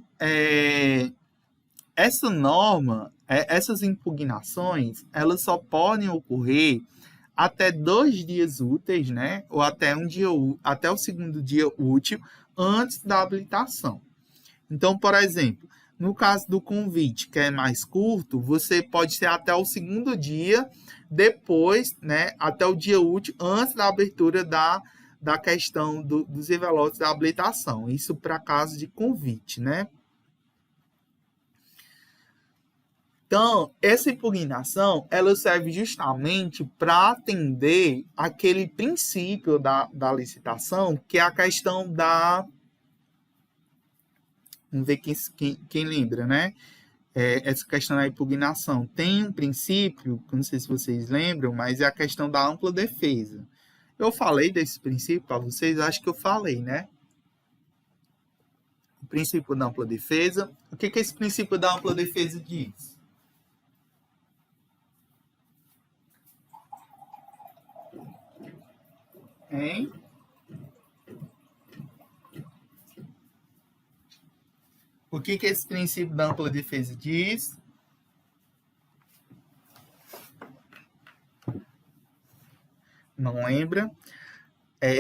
essa norma, essas impugnações, elas só podem ocorrer até 2 dias úteis, né, ou até até o segundo dia útil antes da habilitação. Então, por exemplo, no caso do convite, que é mais curto, você pode ser até o segundo dia, depois, né, até o dia útil, antes da abertura da questão dos envelopes da habilitação. Isso para caso de convite, né? Então, essa impugnação, ela serve justamente para atender aquele princípio da licitação, que é a questão da... Vamos ver quem lembra, né? Essa questão da impugnação tem um princípio, não sei se vocês lembram, mas é a questão da ampla defesa. Eu falei desse princípio para vocês, acho que eu falei, né? O princípio da ampla defesa. O que esse princípio da ampla defesa diz? Hein? O que esse princípio da ampla defesa diz? Não lembra?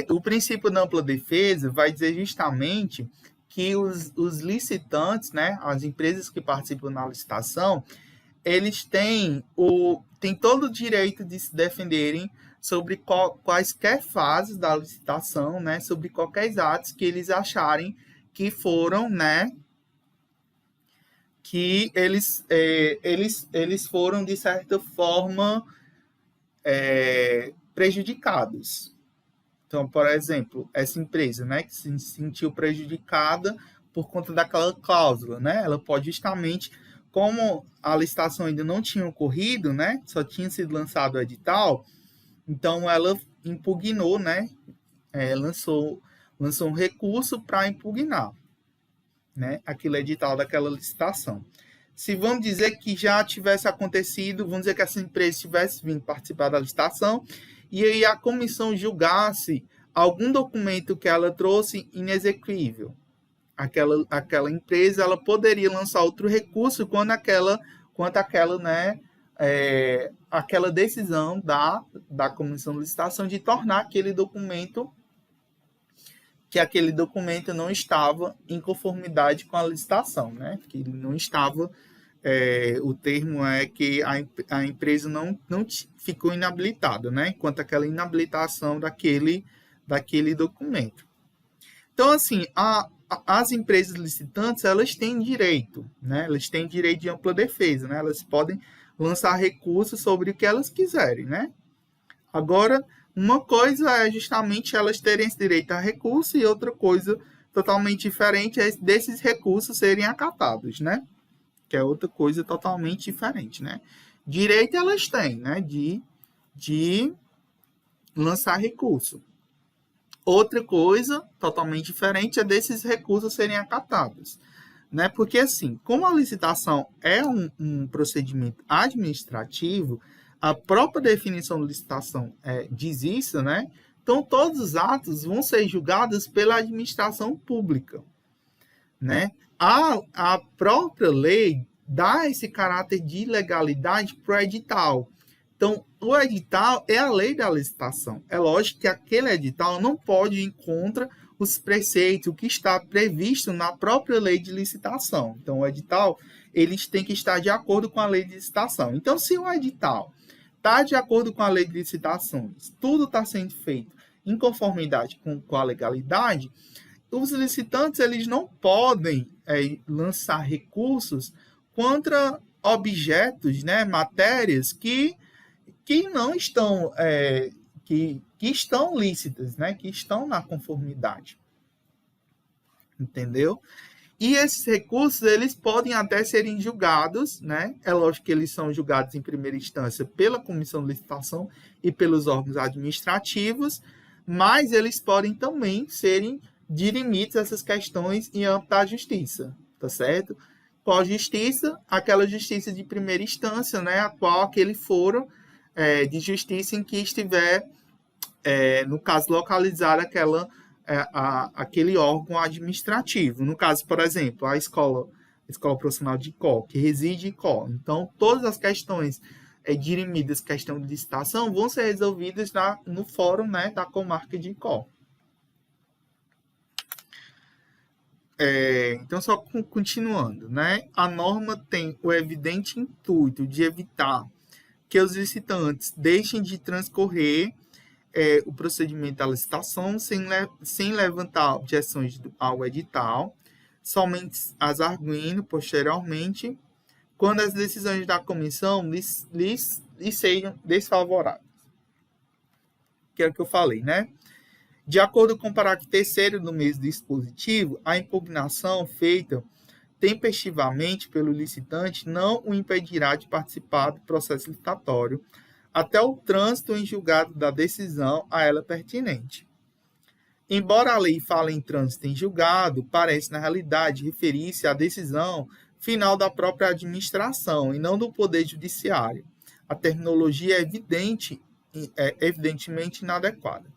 O princípio da ampla defesa vai dizer justamente que os licitantes, né, as empresas que participam na licitação, eles têm todo o direito de se defenderem sobre quaisquer fases da licitação, né, sobre qualquer atos que eles acharem que foram, né, que eles foram, de certa forma, prejudicados. Então, por exemplo, essa empresa, né, que se sentiu prejudicada por conta daquela cláusula, né, ela pode justamente, como a licitação ainda não tinha ocorrido, né, só tinha sido lançado o edital, então ela impugnou, né, lançou um recurso para impugnar, né, aquele edital daquela licitação. Se vamos dizer que já tivesse acontecido, vamos dizer que essa empresa tivesse vindo participar da licitação e aí a comissão julgasse algum documento que ela trouxe inexequível. Aquela empresa, ela poderia lançar outro recurso quanto aquela, né, aquela decisão da comissão de licitação de tornar aquele documento não estava em conformidade com a licitação, né? Que ele não estava, o termo é que a empresa não ficou inabilitada, né? Quanto àquela inabilitação daquele documento. Então, assim, as empresas licitantes, elas têm direito, né? Elas têm direito de ampla defesa, né? Elas podem lançar recursos sobre o que elas quiserem, né? Agora, uma coisa é justamente elas terem esse direito a recurso e outra coisa totalmente diferente é desses recursos serem acatados, né? Que é outra coisa totalmente diferente, né? Direito elas têm, né? De lançar recurso. Outra coisa totalmente diferente é desses recursos serem acatados, né? Porque, assim, como a licitação é um procedimento administrativo, a própria definição de licitação diz isso, né? Então, todos os atos vão ser julgados pela administração pública, né? A própria lei dá esse caráter de legalidade para o edital. Então, o edital é a lei da licitação. É lógico que aquele edital não pode ir contra os preceitos, o que está previsto na própria lei de licitação. Então, o edital, eles têm que estar de acordo com a lei de licitação. Então, se o edital está de acordo com a lei de licitações, tudo está sendo feito em conformidade com a legalidade, os licitantes eles não podem lançar recursos contra objetos, né, matérias que não estão, que estão lícitas, né, que estão na conformidade. Entendeu? E esses recursos, eles podem até serem julgados, né? É lógico que eles são julgados em primeira instância pela comissão de licitação e pelos órgãos administrativos, mas eles podem também serem dirimidos essas questões em âmbito da justiça, tá certo? Qual justiça? Aquela justiça de primeira instância, né? A qual aquele foro de justiça em que estiver, no caso, localizar aquele órgão administrativo. No caso, por exemplo, a escola profissional de Icó, que reside em Icó. Então, todas as questões dirimidas, questão de licitação, vão ser resolvidas no fórum, né, da comarca de Icó. Então, só continuando, né? A norma tem o evidente intuito de evitar que os licitantes deixem de transcorrer o procedimento da licitação sem levantar objeções ao edital, somente as arguindo posteriormente, quando as decisões da comissão lhes sejam desfavoráveis. Que é o que eu falei, né? De acordo com o parágrafo 3º do mesmo dispositivo, a impugnação feita tempestivamente pelo licitante não o impedirá de participar do processo licitatório até o trânsito em julgado da decisão a ela pertinente. Embora a lei fale em trânsito em julgado, parece, na realidade, referir-se à decisão final da própria administração e não do Poder Judiciário. A terminologia é evidentemente inadequada.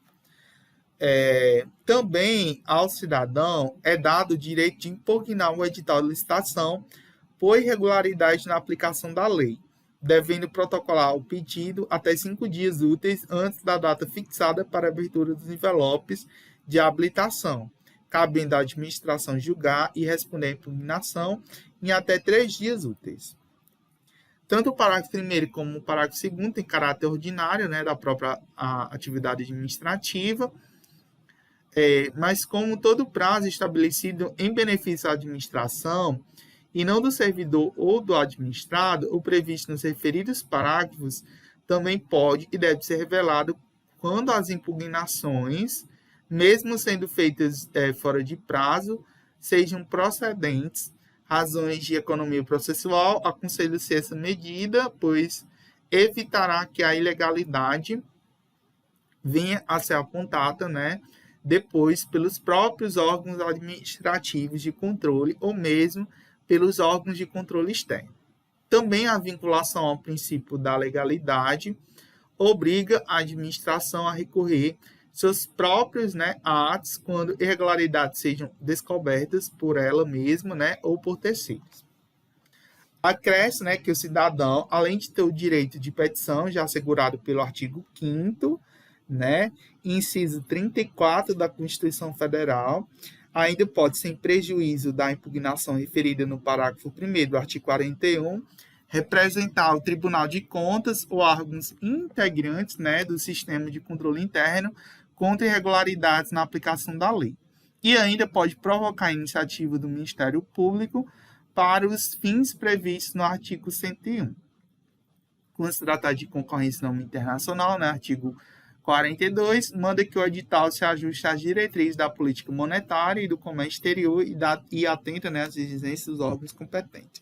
Também ao cidadão é dado o direito de impugnar o edital de licitação por irregularidade na aplicação da lei, devendo protocolar o pedido até 5 dias úteis antes da data fixada para a abertura dos envelopes de habilitação, cabendo à administração julgar e responder à impugnação em até 3 dias úteis. Tanto o parágrafo 1º como o parágrafo 2º têm caráter ordinário, né, da própria atividade administrativa, mas como todo prazo estabelecido em benefício da administração e não do servidor ou do administrado, o previsto nos referidos parágrafos também pode e deve ser revelado quando as impugnações, mesmo sendo feitas fora de prazo, sejam procedentes, razões de economia processual, aconselho-se essa medida, pois evitará que a ilegalidade venha a ser apontada, né, depois pelos próprios órgãos administrativos de controle ou mesmo pelos órgãos de controle externo. Também a vinculação ao princípio da legalidade obriga a administração a recorrer seus próprios, né, atos quando irregularidades sejam descobertas por ela mesma, né, ou por terceiros. Acresce, né, que o cidadão, além de ter o direito de petição, já assegurado pelo artigo 5º, né, inciso 34 da Constituição Federal, ainda pode, sem prejuízo da impugnação referida no parágrafo 1º do artigo 41, representar o Tribunal de Contas ou órgãos integrantes, né, do sistema de controle interno contra irregularidades na aplicação da lei. E ainda pode provocar a iniciativa do Ministério Público para os fins previstos no artigo 101. Quando se tratar de concorrência não internacional, né, artigo 42, manda que o edital se ajuste às diretrizes da política monetária e do comércio exterior e atenta, né, às exigências dos órgãos competentes.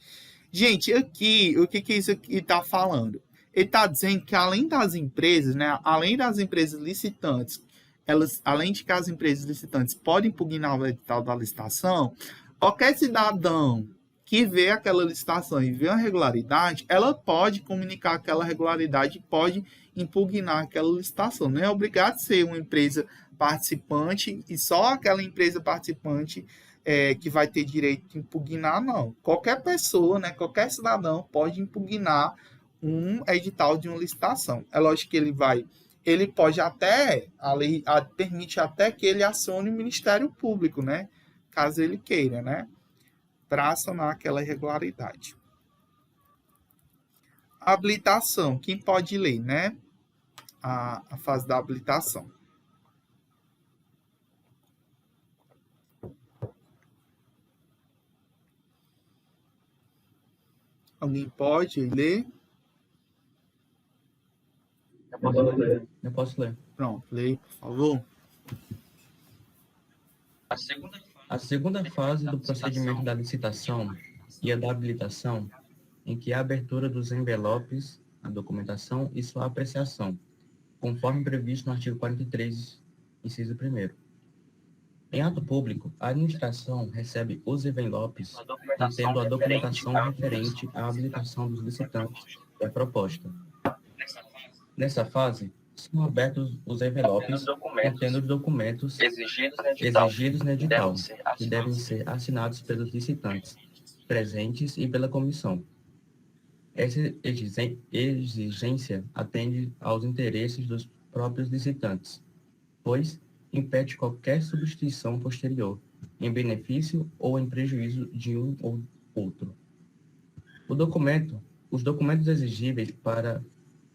Gente, aqui, o que isso aqui está falando? Ele está dizendo que além das empresas, né, além das empresas licitantes, além de que as empresas licitantes podem impugnar o edital da licitação, qualquer cidadão que vê aquela licitação e vê uma regularidade, ela pode comunicar aquela regularidade, pode impugnar aquela licitação. Não é obrigado a ser uma empresa participante e só aquela empresa participante que vai ter direito de impugnar, não. Qualquer pessoa, né, qualquer cidadão pode impugnar um edital de uma licitação. É lógico que ele pode até, a lei permite até que ele acione o Ministério Público, né, caso ele queira, né, para acionar aquela irregularidade. Habilitação, quem pode ler, né, a fase da habilitação. Alguém pode ler? Eu posso ler. Pronto, leia, por favor. A segunda fase do procedimento da licitação e a da habilitação, em que a abertura dos envelopes, a documentação e sua apreciação, conforme previsto no artigo 43, inciso 1º. Em ato público, a administração recebe os envelopes contendo a documentação referente à habilitação dos licitantes da proposta. Nessa fase, são abertos os envelopes contendo os documentos exigidos no edital, que devem ser assinados pelos licitantes presentes e pela comissão. Essa exigência atende aos interesses dos próprios licitantes, pois impede qualquer substituição posterior, em benefício ou em prejuízo de um ou outro. Os documentos exigíveis para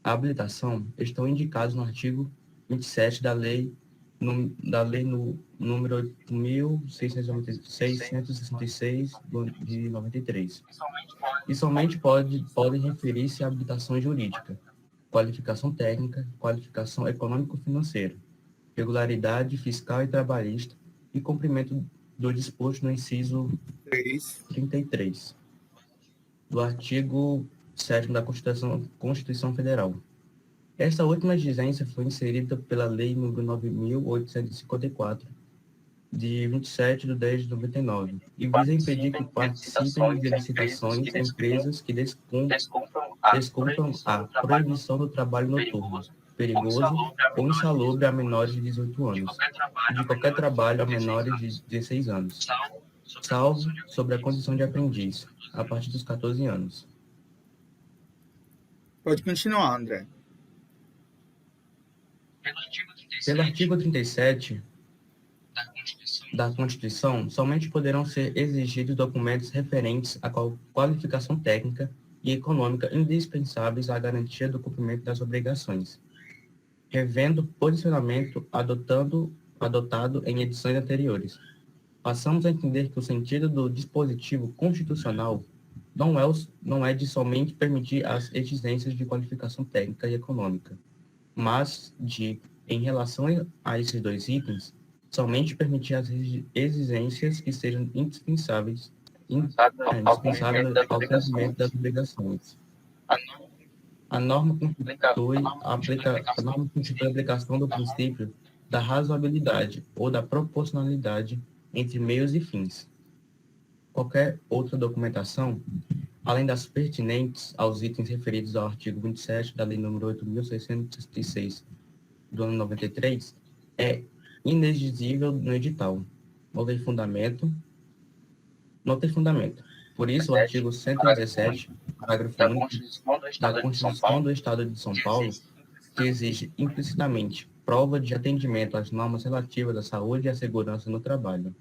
a habilitação estão indicados no artigo 27 da Lei número 8.666 de 93. E somente podem referir-se à habilitação jurídica, qualificação técnica, qualificação econômico-financeira, regularidade fiscal e trabalhista e cumprimento do disposto no inciso 33 do artigo 7º da Constituição Federal. Esta última exigência foi inserida pela Lei nº 9.854, de 27 de 10 de 99, e visa impedir que participem de licitações empresas que descumpram a proibição do trabalho noturno, perigoso ou insalubre a menores de 18 anos, e de qualquer trabalho a menores de 16 anos, salvo sobre a condição de aprendiz, a partir dos 14 anos. Pode continuar, André. Pelo artigo 37 da Constituição, somente poderão ser exigidos documentos referentes à qualificação técnica e econômica indispensáveis à garantia do cumprimento das obrigações, revendo o posicionamento adotado em edições anteriores. Passamos a entender que o sentido do dispositivo constitucional não é de somente permitir as exigências de qualificação técnica e econômica, mas de, em relação a esses dois itens, somente permitir as exigências que sejam indispensáveis ao cumprimento das obrigações. A norma constitui a aplicação do princípio da razoabilidade ou da proporcionalidade entre meios e fins. Qualquer outra documentação, além das pertinentes aos itens referidos ao artigo 27 da Lei nº 8.666 do ano 93, é inexigível no edital. Não tem fundamento. Por isso, o artigo 117, parágrafo único da Constituição do Estado de São Paulo, que exige implicitamente prova de atendimento às normas relativas à saúde e à segurança no trabalho.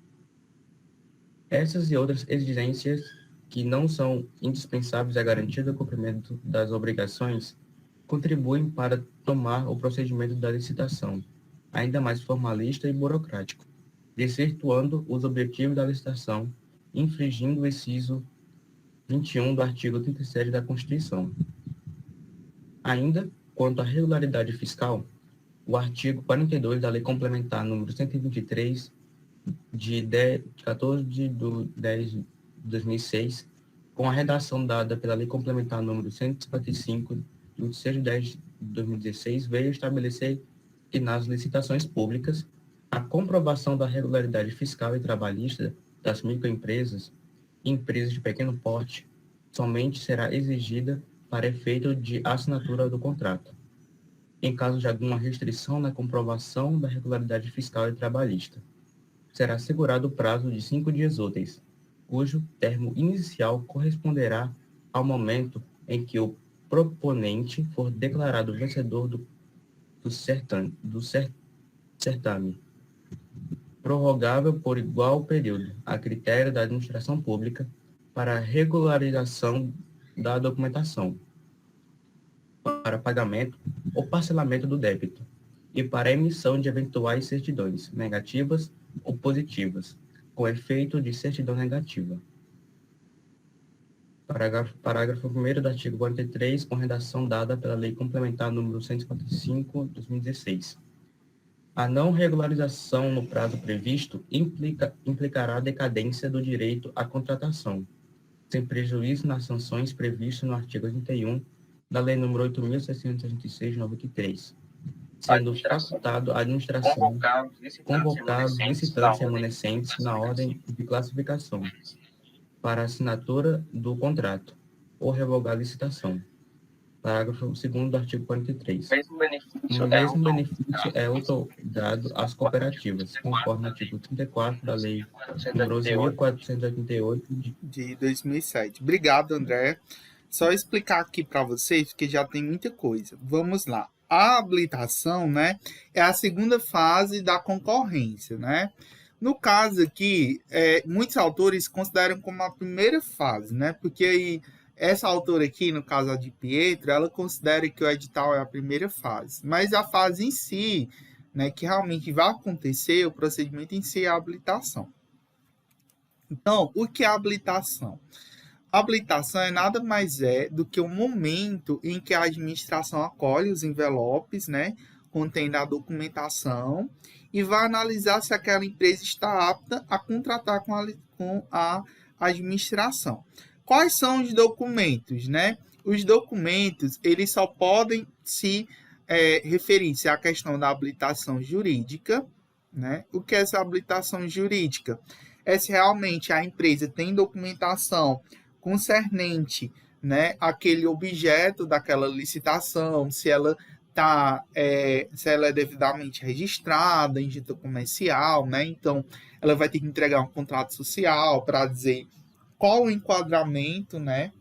Essas e outras exigências que não são indispensáveis à garantia do cumprimento das obrigações contribuem para tomar o procedimento da licitação ainda mais formalista e burocrático, desvirtuando os objetivos da licitação, infringindo o inciso 21 do artigo 37 da Constituição. Ainda, quanto à regularidade fiscal, o artigo 42 da Lei Complementar número 123, de 14 de 10 de 2006, com a redação dada pela Lei Complementar número 155, de 26 de 10 de 2016, veio estabelecer que nas licitações públicas, a comprovação da regularidade fiscal e trabalhista das microempresas e empresas de pequeno porte somente será exigida para efeito de assinatura do contrato, em caso de alguma restrição na comprovação da regularidade fiscal e trabalhista. será assegurado o prazo de 5 dias úteis, cujo termo inicial corresponderá ao momento em que o proponente for declarado vencedor do certame, prorrogável por igual período, a critério da administração pública, para a regularização da documentação, para pagamento ou parcelamento do débito, e para a emissão de eventuais certidões negativas ou positivas, com efeito de certidão negativa. Parágrafo 1º do artigo 43, com redação dada pela Lei Complementar número 155, de 2016. A não regularização no prazo previsto implicará a decadência do direito à contratação, sem prejuízo nas sanções previstas no artigo 81 da Lei nº 8.666, de 93, sendo facultado à administração convocar os licitantes remanescentes na ordem de classificação para assinatura do contrato ou revogar a licitação. Parágrafo 2º do artigo 43. O mesmo benefício é otorgado às cooperativas, conforme o artigo 34 da Lei nº 11.488 de 2007. Obrigado, André. Só explicar aqui para vocês, porque já tem muita coisa. Vamos lá. A habilitação, né, é a segunda fase da concorrência, né? No caso aqui, muitos autores consideram como a primeira fase, né? Porque aí, essa autora aqui, no caso a de Pietro, ela considera que o edital é a primeira fase. Mas a fase em si, né, que realmente vai acontecer, o procedimento em si é a habilitação. Então, o que é a habilitação? A habilitação é nada mais do que o momento em que a administração acolhe os envelopes, né, contendo a documentação, e vai analisar se aquela empresa está apta a contratar com a administração. Quais são os documentos, né? Os documentos, eles só podem se referir-se à questão da habilitação jurídica, né? O que é essa habilitação jurídica? É se realmente a empresa tem documentação concernente, né, aquele objeto daquela licitação, se ela é devidamente registrada em dita comercial, né? Então, ela vai ter que entregar um contrato social para dizer qual o enquadramento, né,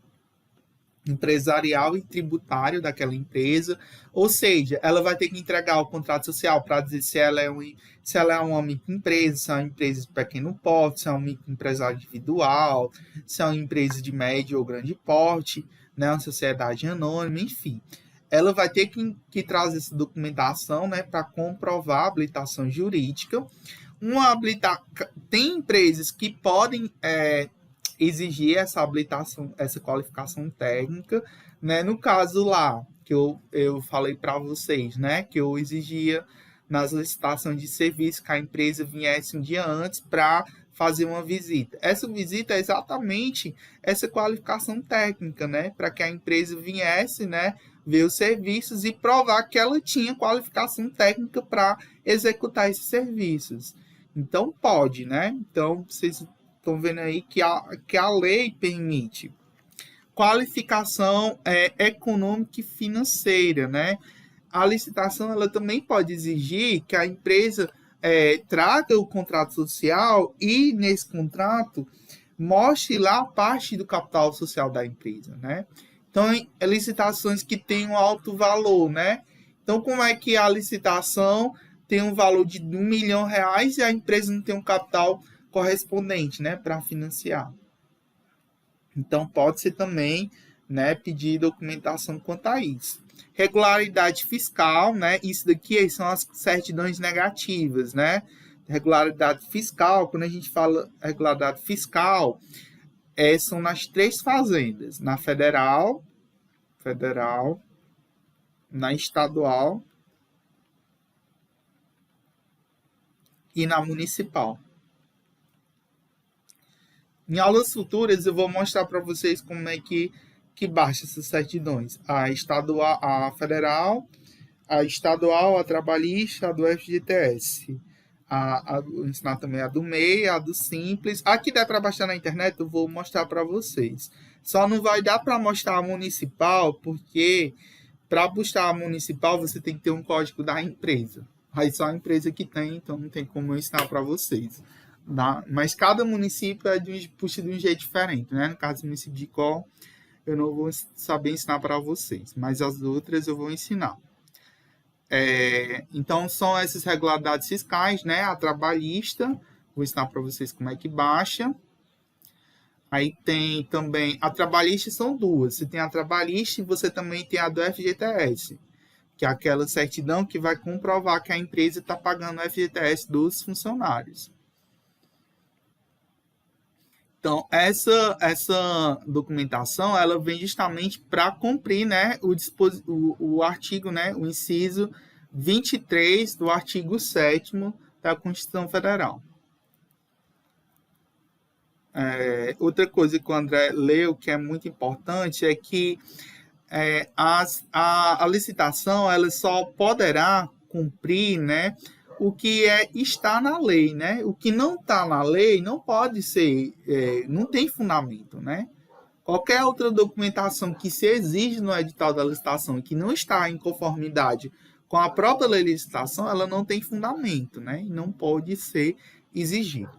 empresarial e tributário daquela empresa, ou seja, ela vai ter que entregar o contrato social para dizer se ela é uma microempresa, se é uma empresa de pequeno porte, se é uma microempresário individual, se é uma empresa de médio ou grande porte, né, uma sociedade anônima, enfim. Ela vai ter que trazer essa documentação, né, para comprovar a habilitação jurídica. Tem empresas que podem exigir essa habilitação, essa qualificação técnica, né? No caso lá, que eu falei para vocês, né, que eu exigia nas licitações de serviço que a empresa viesse um dia antes para fazer uma visita. Essa visita é exatamente essa qualificação técnica, né, para que a empresa viesse, né, ver os serviços e provar que ela tinha qualificação técnica para executar esses serviços. Então, pode, né? Então, vocês estão vendo aí que a lei permite qualificação econômica e financeira, né? A licitação ela também pode exigir que a empresa traga o contrato social e, nesse contrato, mostre lá a parte do capital social da empresa, né? Então, licitações que têm um alto valor, né? Então, como é que a licitação tem um valor de R$1 milhão e a empresa não tem um capital correspondente, né, para financiar? Então, pode ser também, né, pedir documentação quanto a isso. Regularidade fiscal, né? Isso daqui são as certidões negativas, né? Regularidade fiscal, quando a gente fala regularidade fiscal, são nas 3 fazendas, na federal, na estadual e na municipal. Em aulas futuras eu vou mostrar para vocês como é que baixa essas certidões. A estadual, a federal, a estadual, a trabalhista, a do FGTS. Vou ensinar também a do MEI, a do Simples. Aqui dá para baixar na internet, eu vou mostrar para vocês. Só não vai dar para mostrar a municipal, porque para buscar a municipal você tem que ter um código da empresa, Aí só a empresa que tem, então não tem como eu ensinar para vocês. Mas cada município puxa de um jeito diferente, né? No caso do município de Icó, eu não vou saber ensinar para vocês, mas as outras eu vou ensinar. Então, são essas regularidades fiscais, né? A trabalhista, vou ensinar para vocês como é que baixa. Aí tem também, a trabalhista são duas. Você tem a trabalhista e você também tem a do FGTS, que é aquela certidão que vai comprovar que a empresa está pagando o FGTS dos funcionários. Então, essa documentação, ela vem justamente para cumprir, né, o artigo, né, o inciso 23 do artigo 7º da Constituição Federal. Outra coisa que o André leu, que é muito importante, é que a licitação ela só poderá cumprir, né, o que está na lei, né? O que não está na lei não pode ser, não tem fundamento, né? Qualquer outra documentação que se exige no edital da licitação e que não está em conformidade com a própria lei de licitação, ela não tem fundamento, né? E não pode ser exigida.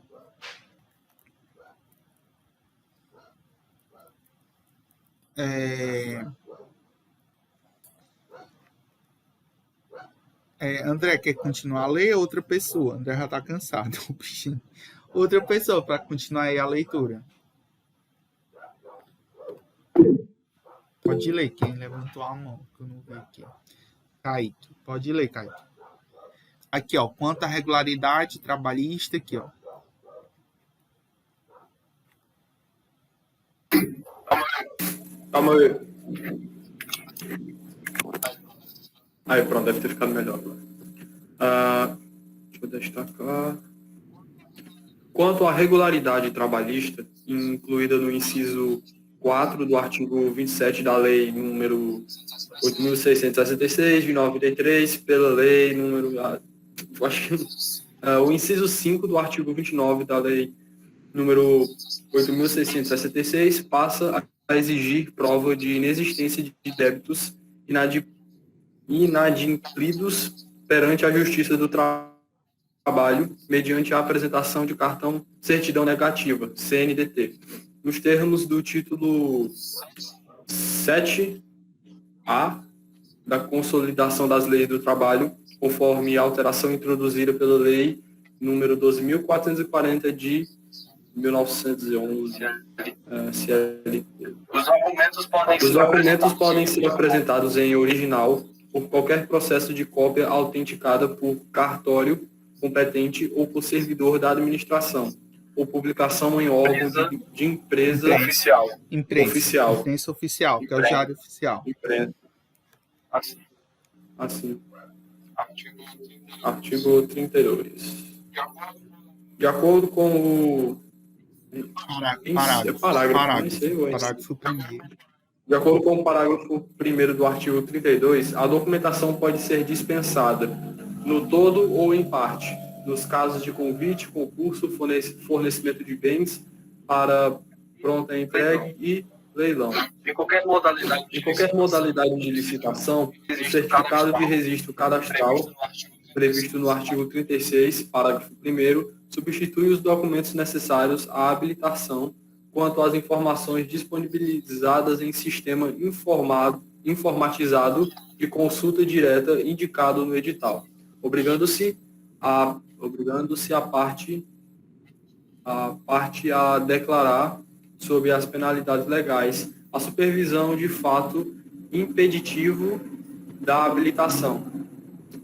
André, quer continuar a ler? Outra pessoa. André já está cansado. Outra pessoa para continuar aí a leitura. Pode ler, quem levantou a mão, que eu não vi aqui. Kaique, pode ler, Kaique. Aqui, ó, quanto à regularidade trabalhista, aqui, ó. Calma aí. Aí, pronto, deve ter ficado melhor agora. Deixa eu destacar. Quanto à regularidade trabalhista, incluída no inciso 4 do artigo 27 da Lei número 8.666, de 93, pela Lei número... o inciso 5 do artigo 29 da Lei número 8.666 passa a exigir prova de inexistência de débitos inadimplidos perante a Justiça do Trabalho, mediante a apresentação de cartão certidão negativa, CNDT, nos termos do título 7A da Consolidação das Leis do Trabalho, conforme a alteração introduzida pela Lei número 12.440 de 1911, CLT. Os documentos podem ser apresentados em original por qualquer processo de cópia autenticada por cartório competente ou por servidor da administração, ou publicação em órgão de empresa oficial. Imprensa oficial, que é o diário oficial. Imprensa. Assim. Artigo 32. De acordo com o... Parágrafo 1º. De acordo com o parágrafo 1º do artigo 32, a documentação pode ser dispensada no todo ou em parte, nos casos de convite, concurso, fornecimento de bens para pronta entrega e leilão. Em qualquer modalidade de licitação, o certificado de registro cadastral, previsto no artigo 36, parágrafo 1º, substitui os documentos necessários à habilitação quanto às informações disponibilizadas em sistema informatizado de consulta direta indicado no edital, obrigando-se a parte a declarar, sob as penalidades legais, a supervisão de fato impeditivo da habilitação.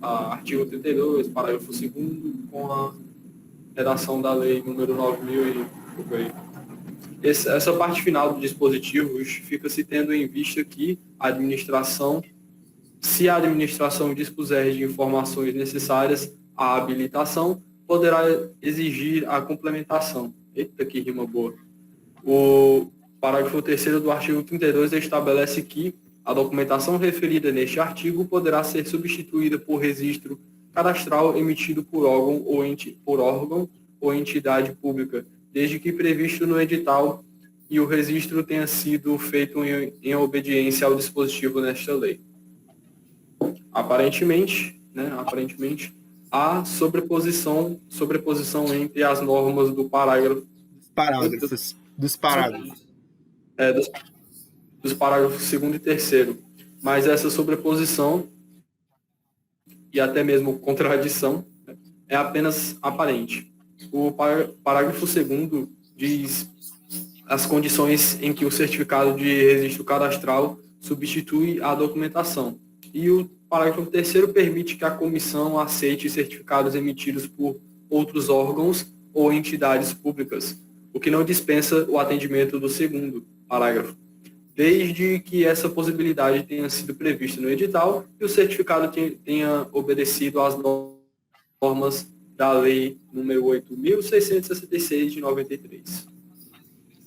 Artigo 32, parágrafo 2º, com a redação da lei número 9.000 e... Essa parte final do dispositivo justifica-se tendo em vista que se a administração dispuser de informações necessárias à habilitação, poderá exigir a complementação. Eita, que rima boa. O parágrafo 3º do artigo 32 estabelece que a documentação referida neste artigo poderá ser substituída por registro cadastral emitido por órgão ou entidade pública, desde que previsto no edital e o registro tenha sido feito em obediência ao dispositivo nesta lei. Aparentemente, há sobreposição entre as normas do parágrafo Dos parágrafos. dos, dos parágrafos 2º e 3º, mas essa sobreposição e até mesmo contradição é apenas aparente. O parágrafo 2º diz as condições em que o certificado de registro cadastral substitui a documentação. E o parágrafo 3º permite que a comissão aceite certificados emitidos por outros órgãos ou entidades públicas, o que não dispensa o atendimento do 2º parágrafo, desde que essa possibilidade tenha sido prevista no edital e o certificado tenha obedecido às normas da Lei nº 8.666 de 93.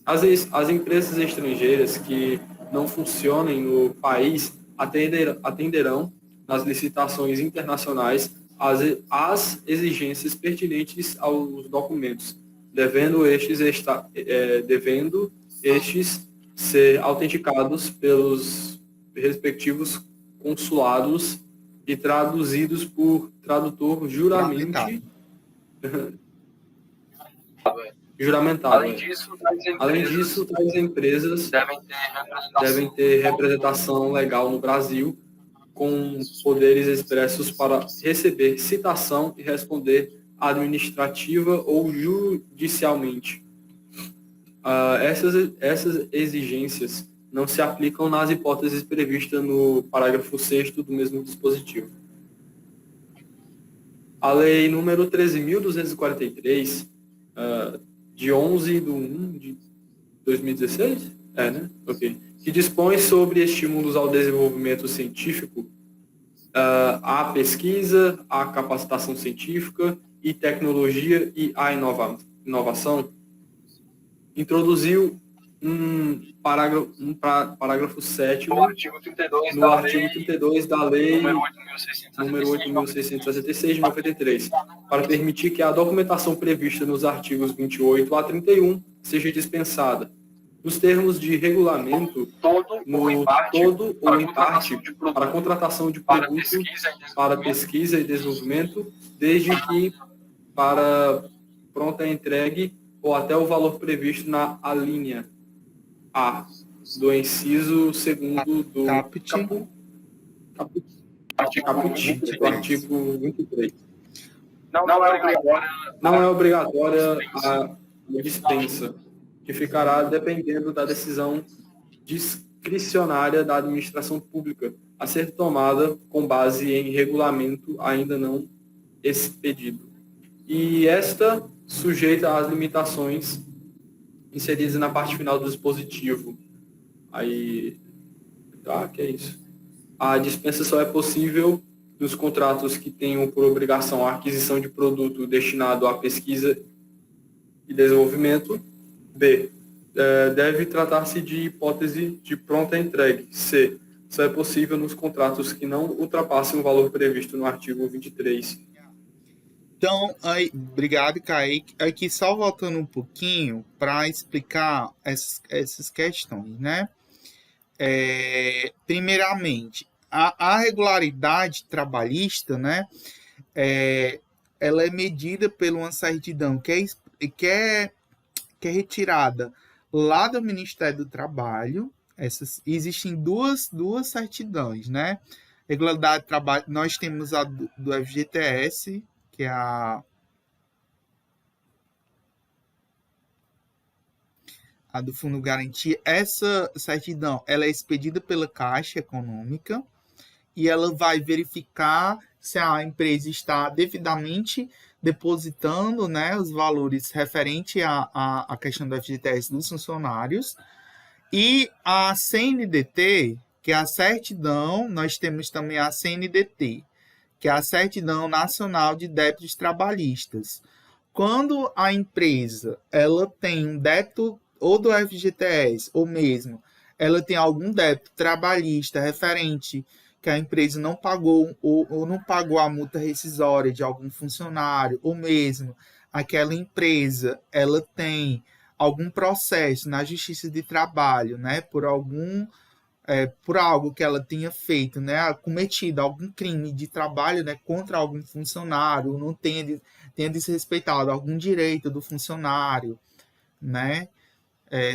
As empresas estrangeiras que não funcionem no país atenderão nas licitações internacionais as exigências pertinentes aos documentos, devendo estes ser autenticados pelos respectivos consulados e traduzidos por tradutor juramentado. Além disso, tais empresas devem ter representação legal no Brasil, com poderes expressos para receber citação e responder administrativa ou judicialmente. Essas exigências não se aplicam nas hipóteses previstas no parágrafo 6º do mesmo dispositivo. A Lei número 13.243, de 11/1 de 2016, que dispõe sobre estímulos ao desenvolvimento científico, à pesquisa, à capacitação científica e tecnologia e à inovação, introduziu um parágrafo 7º no artigo 32 da Lei número 8.666 de 93, para permitir que a documentação prevista nos artigos 28 a 31 seja dispensada, nos termos de regulamento, todo ou em parte, para a contratação de produto para pesquisa e desenvolvimento, desde que para pronta entregue ou até o valor previsto na alínea A do inciso 2º do artigo 23. Não é obrigatória a dispensa, que ficará dependendo da decisão discricionária da administração pública a ser tomada com base em regulamento ainda não expedido. E esta sujeita às limitações inseridas na parte final do dispositivo. Que é isso. A dispensa só é possível nos contratos que tenham por obrigação a aquisição de produto destinado à pesquisa e desenvolvimento. B. Deve tratar-se de hipótese de pronta entregue. C. Só é possível nos contratos que não ultrapassem o valor previsto no artigo 23. Então, obrigado, Kaique. Aqui só voltando um pouquinho para explicar essas questões, né? Primeiramente, a regularidade trabalhista, né? Ela é medida por uma certidão que é retirada lá do Ministério do Trabalho. Existem duas certidões, né? Regularidade de trabalho, nós temos a do FGTS, que é a do Fundo Garantia. Essa certidão ela é expedida pela Caixa Econômica e ela vai verificar se a empresa está devidamente depositando, né, os valores referentes à questão do FGTS dos funcionários. E a CNDT, que é a certidão, nós temos também a CNDT, que é a Certidão Nacional de Débitos Trabalhistas. Quando a empresa ela tem um débito ou do FGTS, ou mesmo ela tem algum débito trabalhista referente que a empresa não pagou ou não pagou a multa rescisória de algum funcionário, ou mesmo aquela empresa ela tem algum processo na Justiça de Trabalho, né, por algum por algo que ela tenha feito, né, cometido algum crime de trabalho, né, contra algum funcionário, não tenha desrespeitado algum direito do funcionário, né,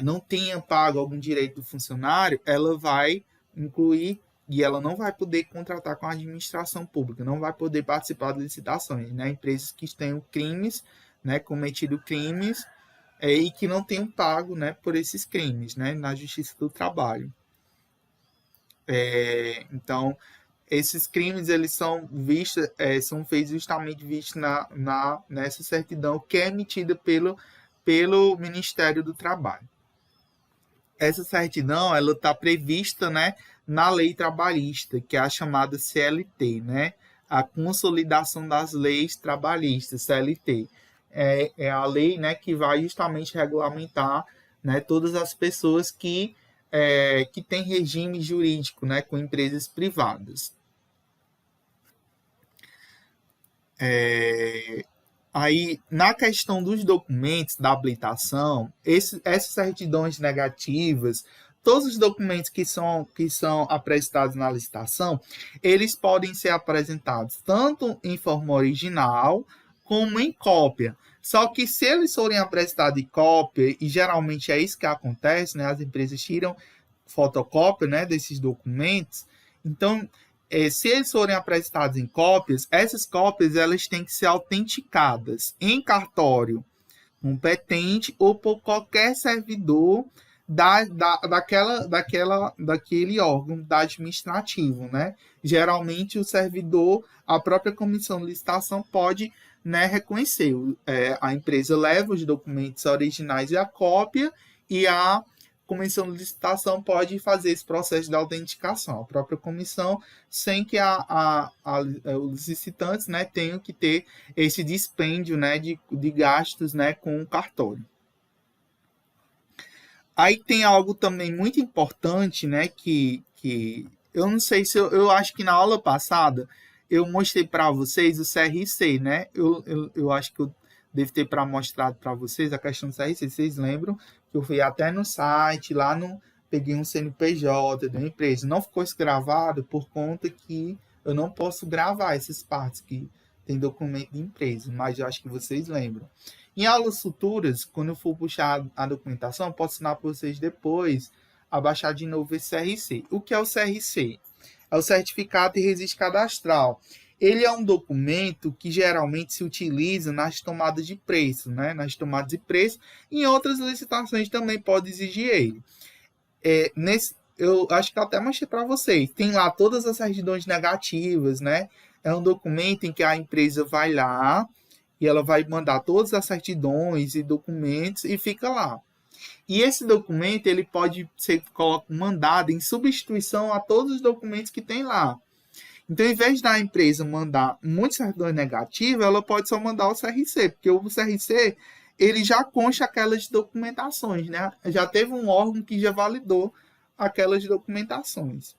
não tenha pago algum direito do funcionário, ela vai incluir e ela não vai poder contratar com a administração pública, não vai poder participar de licitações, né, empresas que tenham crimes, né, cometido crimes e que não tenham pago, né, por esses crimes, né, na Justiça do Trabalho. Então, esses crimes eles são vistos, são feitos justamente vistos nessa certidão que é emitida pelo Ministério do Trabalho. Essa certidão ela está prevista, né, na lei trabalhista, que é a chamada CLT, né, a Consolidação das Leis Trabalhistas, CLT. É a lei, né, que vai justamente regulamentar, né, todas as pessoas que têm regime jurídico, né, com empresas privadas. Aí, na questão dos documentos da habilitação, essas certidões negativas, todos os documentos que são apresentados na licitação, eles podem ser apresentados tanto em forma original como em cópia. Só que se eles forem apresentados em cópia, e geralmente é isso que acontece, né? As empresas tiram fotocópia, né, desses documentos, então se eles forem apresentados em cópias, essas cópias elas têm que ser autenticadas em cartório competente ou por qualquer servidor daquele órgão administrativo, né? Geralmente o servidor, a própria comissão de licitação pode, né, reconhecer. A empresa leva os documentos originais e a cópia e a comissão de licitação pode fazer esse processo de autenticação, a própria comissão, sem que os licitantes, né, tenham que ter esse dispêndio, né, de gastos, né, com o cartório. Aí tem algo também muito importante, né, que eu não sei se eu acho que na aula passada eu mostrei para vocês o CRC, né? Eu acho que eu devo ter mostrado para vocês a questão do CRC. Vocês lembram que eu fui até no site, peguei um CNPJ da empresa. Não ficou isso gravado por conta que eu não posso gravar essas partes que tem documento de empresa, mas eu acho que vocês lembram. Em aulas futuras, quando eu for puxar a documentação, eu posso ensinar para vocês depois a baixar de novo esse CRC. O que é o CRC? É o Certificado de Registro Cadastral. Ele é um documento que geralmente se utiliza nas tomadas de preço, né? Nas tomadas de preço. Em outras licitações também pode exigir ele. Eu acho que eu até mostrei para vocês. Tem lá todas as certidões negativas, né? É um documento em que a empresa vai lá e ela vai mandar todas as certidões e documentos e fica lá. E esse documento ele pode ser mandado em substituição a todos os documentos que tem lá. Então, em vez da empresa mandar muitas certidões negativas, ela pode só mandar o CRC, porque o CRC ele já consta aquelas documentações, né? Já teve um órgão que já validou aquelas documentações.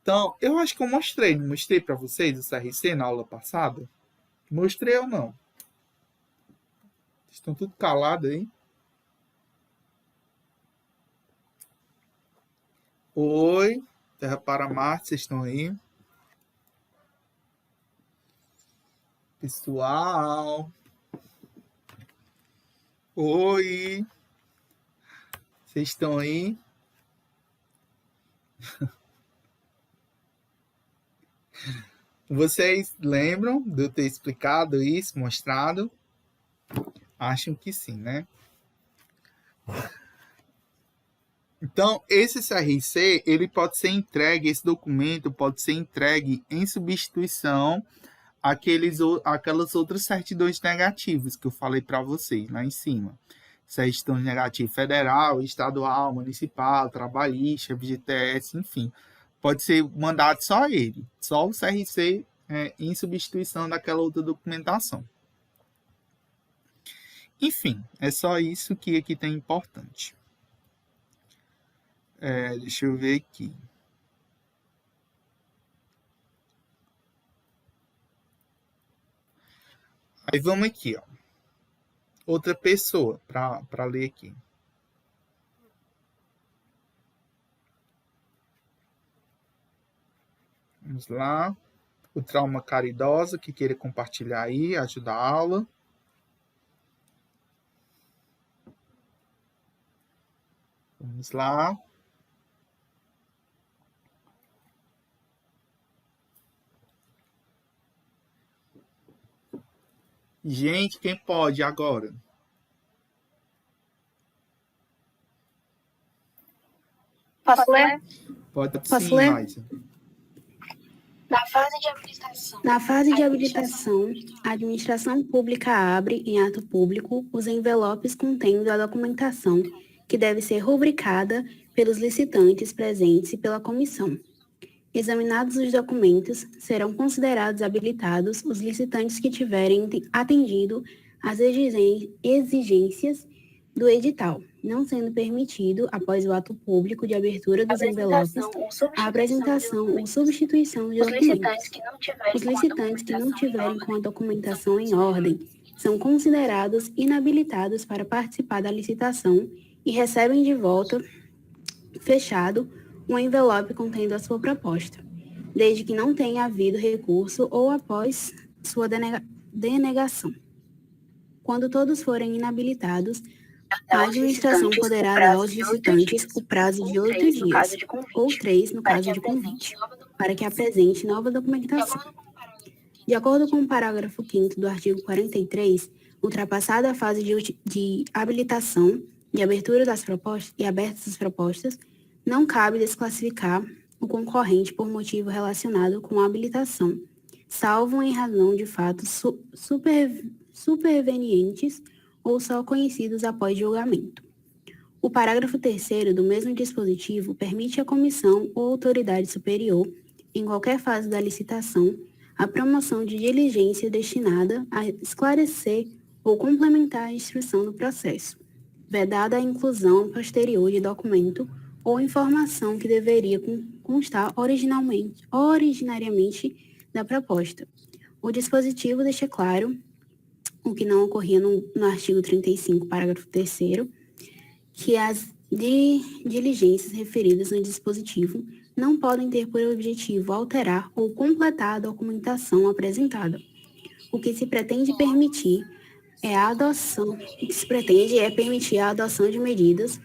Então, eu acho que eu mostrei para vocês o CRC na aula passada. Mostrei ou não? Estão tudo calados aí? Oi, Terra para Marte, vocês estão aí? Pessoal. Oi. Vocês estão aí? Vocês lembram de eu ter explicado isso, mostrado? Acham que sim, né? Então, esse CRC, ele pode ser entregue, esse documento pode ser entregue em substituição àquelas outras certidões negativas que eu falei para vocês lá em cima. Certidão negativa federal, estadual, municipal, trabalhista, FGTS, enfim. Pode ser mandado só ele, só o CRC em substituição daquela outra documentação. Enfim, é só isso que aqui tem importante. Deixa eu ver aqui. Aí vamos aqui, ó. Outra pessoa para ler aqui. Vamos lá. O Trauma Caridosa, que queira compartilhar aí, ajudar a aula. Vamos lá. Gente, quem pode agora? Posso ler? Pode Posso sim, ler? Raíssa. Na fase de habilitação, a administração pública abre, em ato público, os envelopes contendo a documentação que deve ser rubricada pelos licitantes presentes e pela comissão. Examinados os documentos, serão considerados habilitados os licitantes que tiverem atendido às exigências do edital, não sendo permitido, após o ato público de abertura dos envelopes, a apresentação ou substituição de documentos. Os licitantes que não tiverem com a documentação em ordem são considerados inabilitados para participar da licitação e recebem de volta, fechado, um envelope contendo a sua proposta, desde que não tenha havido recurso ou após sua denegação. Quando todos forem inabilitados, a administração poderá dar aos licitantes o prazo de 8 dias, ou 3 no caso de convite, para que apresente nova documentação. De acordo com o parágrafo 5º do artigo 43, ultrapassada a fase de habilitação e abertura das propostas e abertas as propostas, não cabe desclassificar o concorrente por motivo relacionado com a habilitação, salvo em razão de fatos supervenientes ou só conhecidos após julgamento. O parágrafo 3º do mesmo dispositivo permite à comissão ou autoridade superior, em qualquer fase da licitação, a promoção de diligência destinada a esclarecer ou complementar a instrução do processo, vedada a inclusão posterior de documento ou informação que deveria constar originariamente da proposta. O dispositivo deixa claro, o que não ocorria no artigo 35, parágrafo 3º, que as diligências referidas no dispositivo não podem ter por objetivo alterar ou completar a documentação apresentada. O que se pretende permitir a adoção de medidas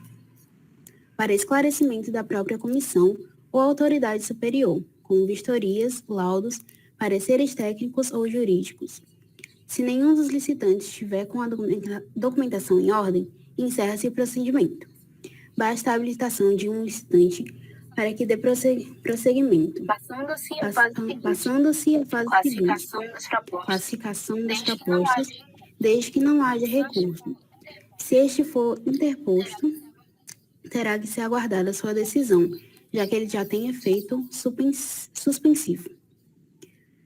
para esclarecimento da própria comissão ou autoridade superior, como vistorias, laudos, pareceres técnicos ou jurídicos. Se nenhum dos licitantes estiver com a documentação em ordem, encerra-se o procedimento. Basta a habilitação de um licitante para que dê prosseguimento, passando-se a fase seguinte, classificação das propostas, desde que não haja recurso. Se este for interposto, terá que ser aguardada a sua decisão, já que ele já tem efeito suspensivo.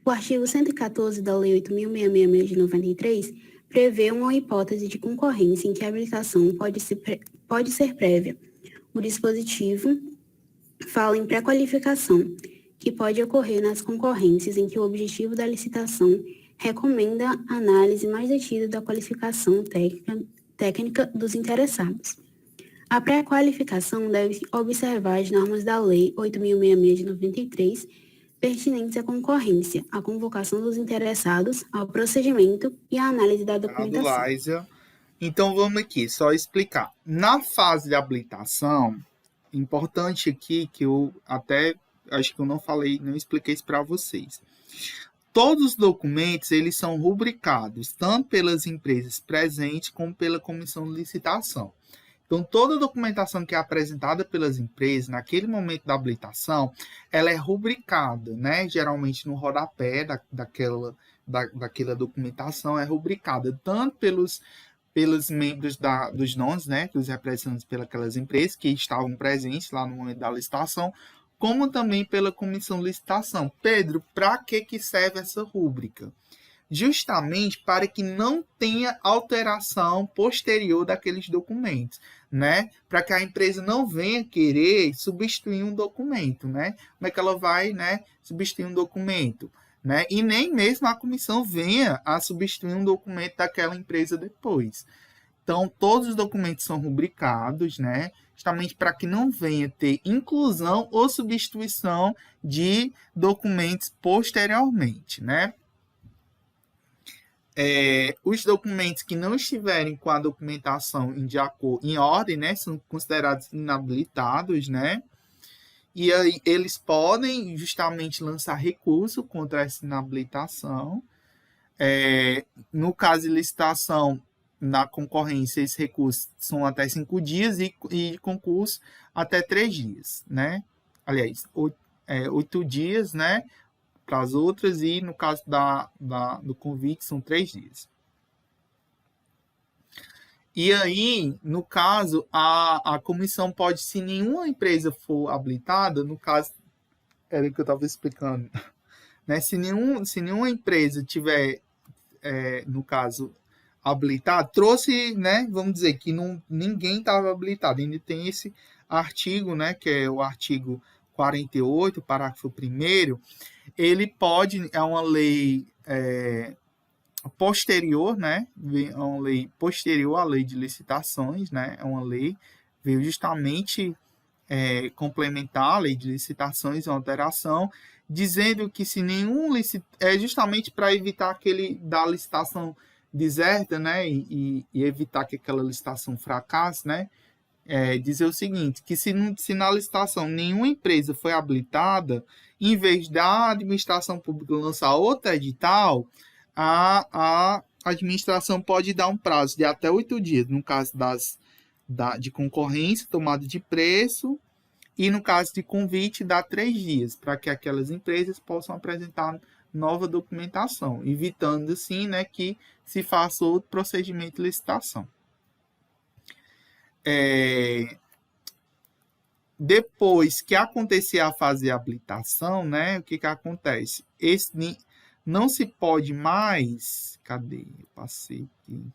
O artigo 114 da Lei 8.666 de 93 prevê uma hipótese de concorrência em que a habilitação pode ser prévia. O dispositivo fala em pré-qualificação, que pode ocorrer nas concorrências em que o objetivo da licitação recomenda a análise mais detida da qualificação técnica dos interessados. A pré-qualificação deve observar as normas da Lei 8.666 de 93, pertinentes à concorrência, à convocação dos interessados, ao procedimento e à análise da documentação. Então, vamos aqui, só explicar. Na fase de habilitação, importante aqui, que eu até, acho que eu não expliquei isso para vocês. Todos os documentos, eles são rubricados, tanto pelas empresas presentes, como pela comissão de licitação. Então, toda a documentação que é apresentada pelas empresas, naquele momento da habilitação, ela é rubricada, né? Geralmente no rodapé daquela documentação é rubricada, tanto pelos membros dos donos, né? Os representantes pelas empresas que estavam presentes lá no momento da licitação, como também pela comissão de licitação. Pedro, para que serve essa rúbrica? Justamente para que não tenha alteração posterior daqueles documentos, né? Para que a empresa não venha querer substituir um documento, né? Como é que ela vai, né, substituir um documento, né? E nem mesmo a comissão venha a substituir um documento daquela empresa depois. Então, todos os documentos são rubricados, né? Justamente para que não venha ter inclusão ou substituição de documentos posteriormente, né? Os documentos que não estiverem com a documentação em ordem, né, são considerados inabilitados, né? E aí eles podem justamente lançar recurso contra essa inabilitação. No caso de licitação, na concorrência, esses recursos são até 5 dias e concurso até 3 dias, né? Aliás, 8 dias, né? Para as outras, e no caso do convite são 3 dias. E aí, no caso, a comissão pode, se nenhuma empresa for habilitada, no caso, era o que eu estava explicando, né? Se nenhuma empresa tiver, no caso, habilitada, trouxe, né? Vamos dizer que ninguém estava habilitado, ainda tem esse artigo, né? Que é o artigo 48, parágrafo 1º, ele pode, é uma lei posterior, né? É uma lei posterior à lei de licitações, né? É uma lei, veio justamente complementar a lei de licitações, uma alteração, dizendo que se nenhum é justamente para evitar aquele da licitação deserta, né? E evitar que aquela licitação fracasse, né? Dizer o seguinte, que se na licitação nenhuma empresa foi habilitada, em vez da administração pública lançar outro edital, a administração pode dar um prazo de até 8 dias, no caso de concorrência, tomada de preço, e no caso de convite, dá 3 dias, para que aquelas empresas possam apresentar nova documentação, evitando, assim, né, que se faça outro procedimento de licitação. Depois que acontecer a fase de habilitação, né, o que acontece? Não se pode mais... Cadê? Eu passei aqui.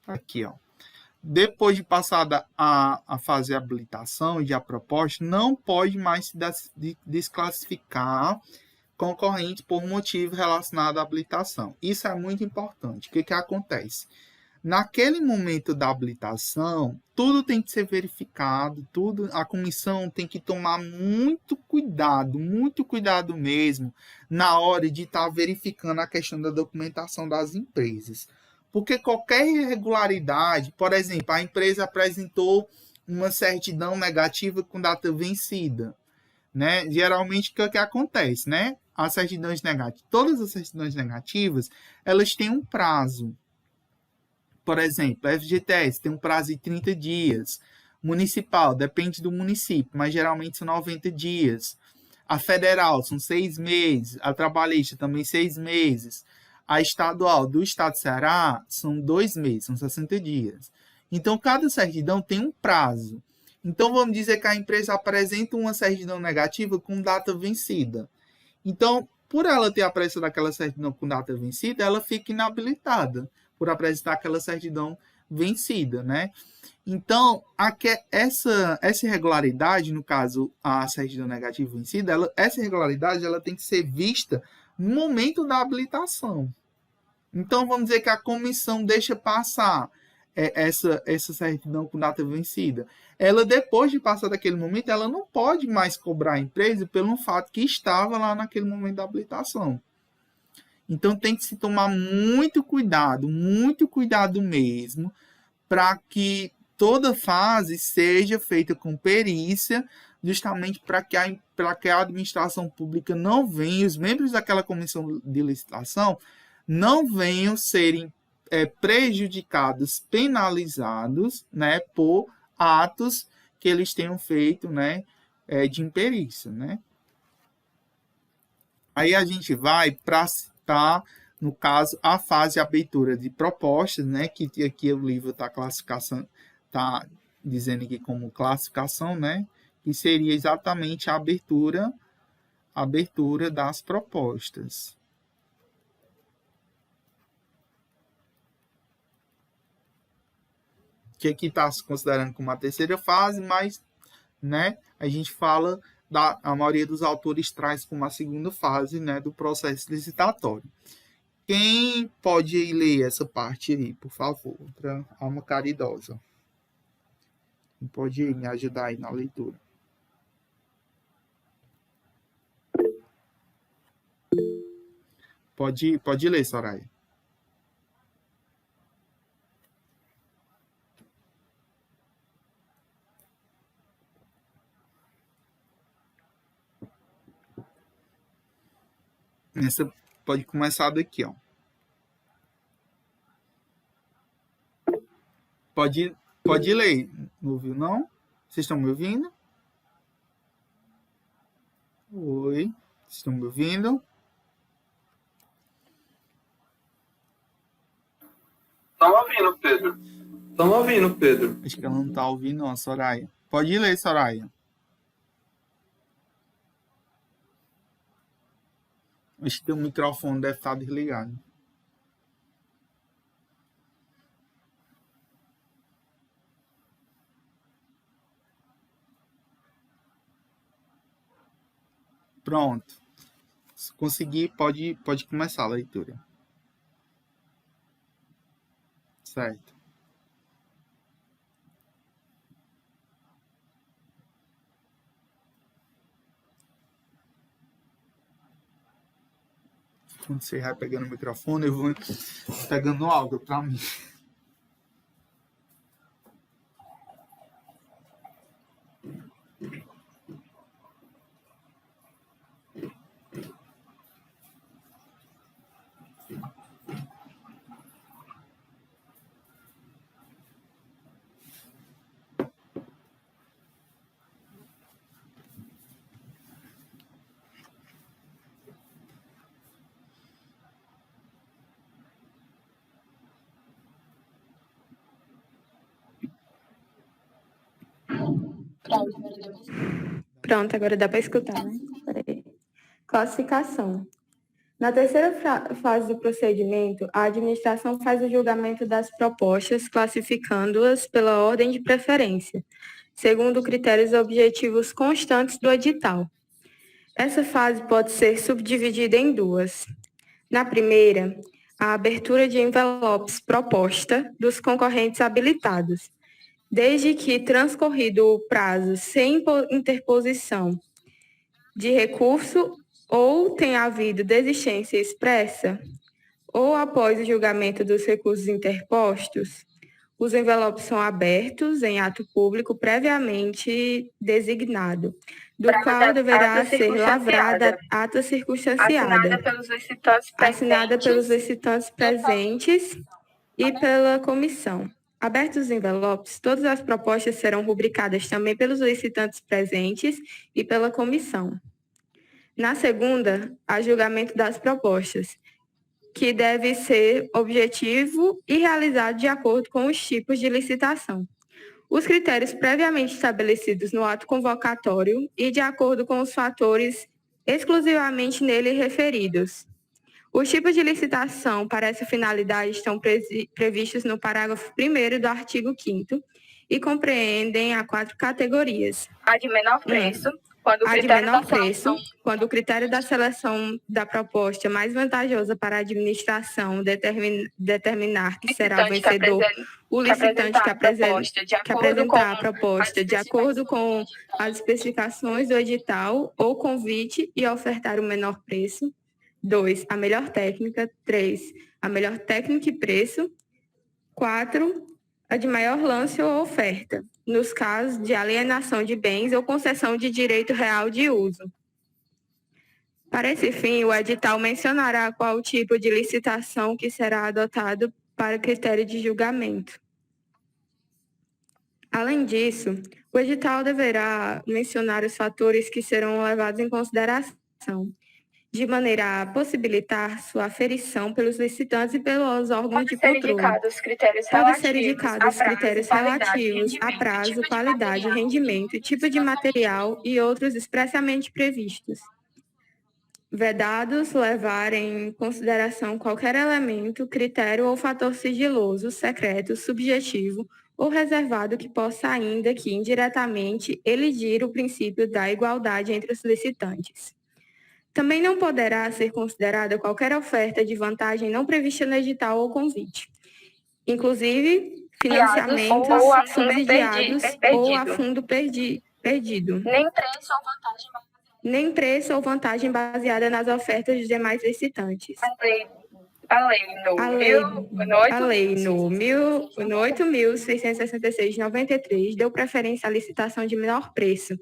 Aqui, ó. Depois de passada a fase de habilitação e de a proposta, não pode mais se desclassificar concorrente por motivo relacionado à habilitação. Isso é muito importante. O que acontece? Naquele momento da habilitação, tudo tem que ser verificado, a comissão tem que tomar muito cuidado mesmo, na hora de estar verificando a questão da documentação das empresas. Porque qualquer irregularidade, por exemplo, a empresa apresentou uma certidão negativa com data vencida, né? Geralmente, o que acontece, né? As certidões negativas, todas as certidões negativas, elas têm um prazo. Por exemplo, a FGTS tem um prazo de 30 dias. Municipal, depende do município, mas geralmente são 90 dias. A federal são 6 meses. A trabalhista também 6 meses. A estadual do estado do Ceará são 2 meses, são 60 dias. Então, cada certidão tem um prazo. Então, vamos dizer que a empresa apresenta uma certidão negativa com data vencida. Então, por ela ter apresentado aquela certidão com data vencida, ela fica inabilitada por apresentar aquela certidão vencida, né? Então, essa irregularidade, no caso, a certidão negativa vencida, essa irregularidade ela tem que ser vista no momento da habilitação. Então, vamos dizer que a comissão deixa passar essa certidão com data vencida. Ela, depois de passar daquele momento, ela não pode mais cobrar a empresa pelo fato que estava lá naquele momento da habilitação. Então, tem que se tomar muito cuidado mesmo, para que toda fase seja feita com perícia, justamente para que a administração pública não venha, os membros daquela comissão de licitação, não venham serem prejudicados, penalizados, né, por atos que eles tenham feito, né, de imperícia, né. Aí a gente vai para citar, no caso, a fase de abertura de propostas, né, que aqui o livro está dizendo aqui como classificação, né, que seria exatamente a abertura das propostas. Que aqui está se considerando como a terceira fase, mas, né, a gente fala a maioria dos autores traz como a segunda fase, né, do processo licitatório. Quem pode ir ler essa parte aí, por favor? Outra alma caridosa. Quem pode ir me ajudar aí na leitura? Pode ler, Soraya. Essa pode começar daqui, ó. Pode ler. Não ouviu, não? Vocês estão me ouvindo? Oi. Vocês estão me ouvindo? Estamos ouvindo, Pedro. Estamos ouvindo, Pedro. Acho que ela não está ouvindo, não, Soraya. Pode ler, Soraya. Acho que teu microfone deve estar desligado. Pronto. Se conseguir, pode começar a leitura. Certo. Quando você vai pegando o microfone, eu vou pegando áudio para mim. Pronto, agora dá para escutar, né? Classificação. Na terceira fase do procedimento, a administração faz o julgamento das propostas, classificando-as pela ordem de preferência, segundo critérios objetivos constantes do edital. Essa fase pode ser subdividida em duas. Na primeira, a abertura de envelopes proposta dos concorrentes habilitados, desde que transcorrido o prazo sem interposição de recurso ou tenha havido desistência expressa, ou após o julgamento dos recursos interpostos, os envelopes são abertos em ato público previamente designado, do qual deverá ser lavrada ata circunstanciada, assinada pelos licitantes presentes e pela comissão. Abertos os envelopes, todas as propostas serão rubricadas também pelos licitantes presentes e pela comissão. Na segunda, há julgamento das propostas, que deve ser objetivo e realizado de acordo com os tipos de licitação. Os critérios previamente estabelecidos no ato convocatório e de acordo com os fatores exclusivamente nele referidos. Os tipos de licitação para essa finalidade estão previstos no parágrafo 1º do artigo 5º e compreendem a 4 categorias. A de menor preço, quando o critério da seleção da proposta mais vantajosa para a administração determinar que será o vencedor o licitante que apresentar a proposta de acordo com as especificações do edital ou convite e ofertar o menor preço. 2, a melhor técnica. 3, a melhor técnica e preço. 4, a de maior lance ou oferta, nos casos de alienação de bens ou concessão de direito real de uso. Para esse fim, o edital mencionará qual tipo de licitação que será adotado para critério de julgamento. Além disso, o edital deverá mencionar os fatores que serão levados em consideração, de maneira a possibilitar sua aferição pelos licitantes e pelos órgãos de controle. Podem ser indicados critérios relativos a prazo, qualidade, rendimento, tipo de material e outros expressamente previstos. Vedados levar em consideração qualquer elemento, critério ou fator sigiloso, secreto, subjetivo ou reservado que possa, ainda que indiretamente, elidir o princípio da igualdade entre os licitantes. Também não poderá ser considerada qualquer oferta de vantagem não prevista no edital ou convite, inclusive financiamentos subsidiados ou a fundo perdido, nem preço ou vantagem baseada nas ofertas dos demais licitantes. A lei no 8.666 de 93 deu preferência à licitação de menor preço,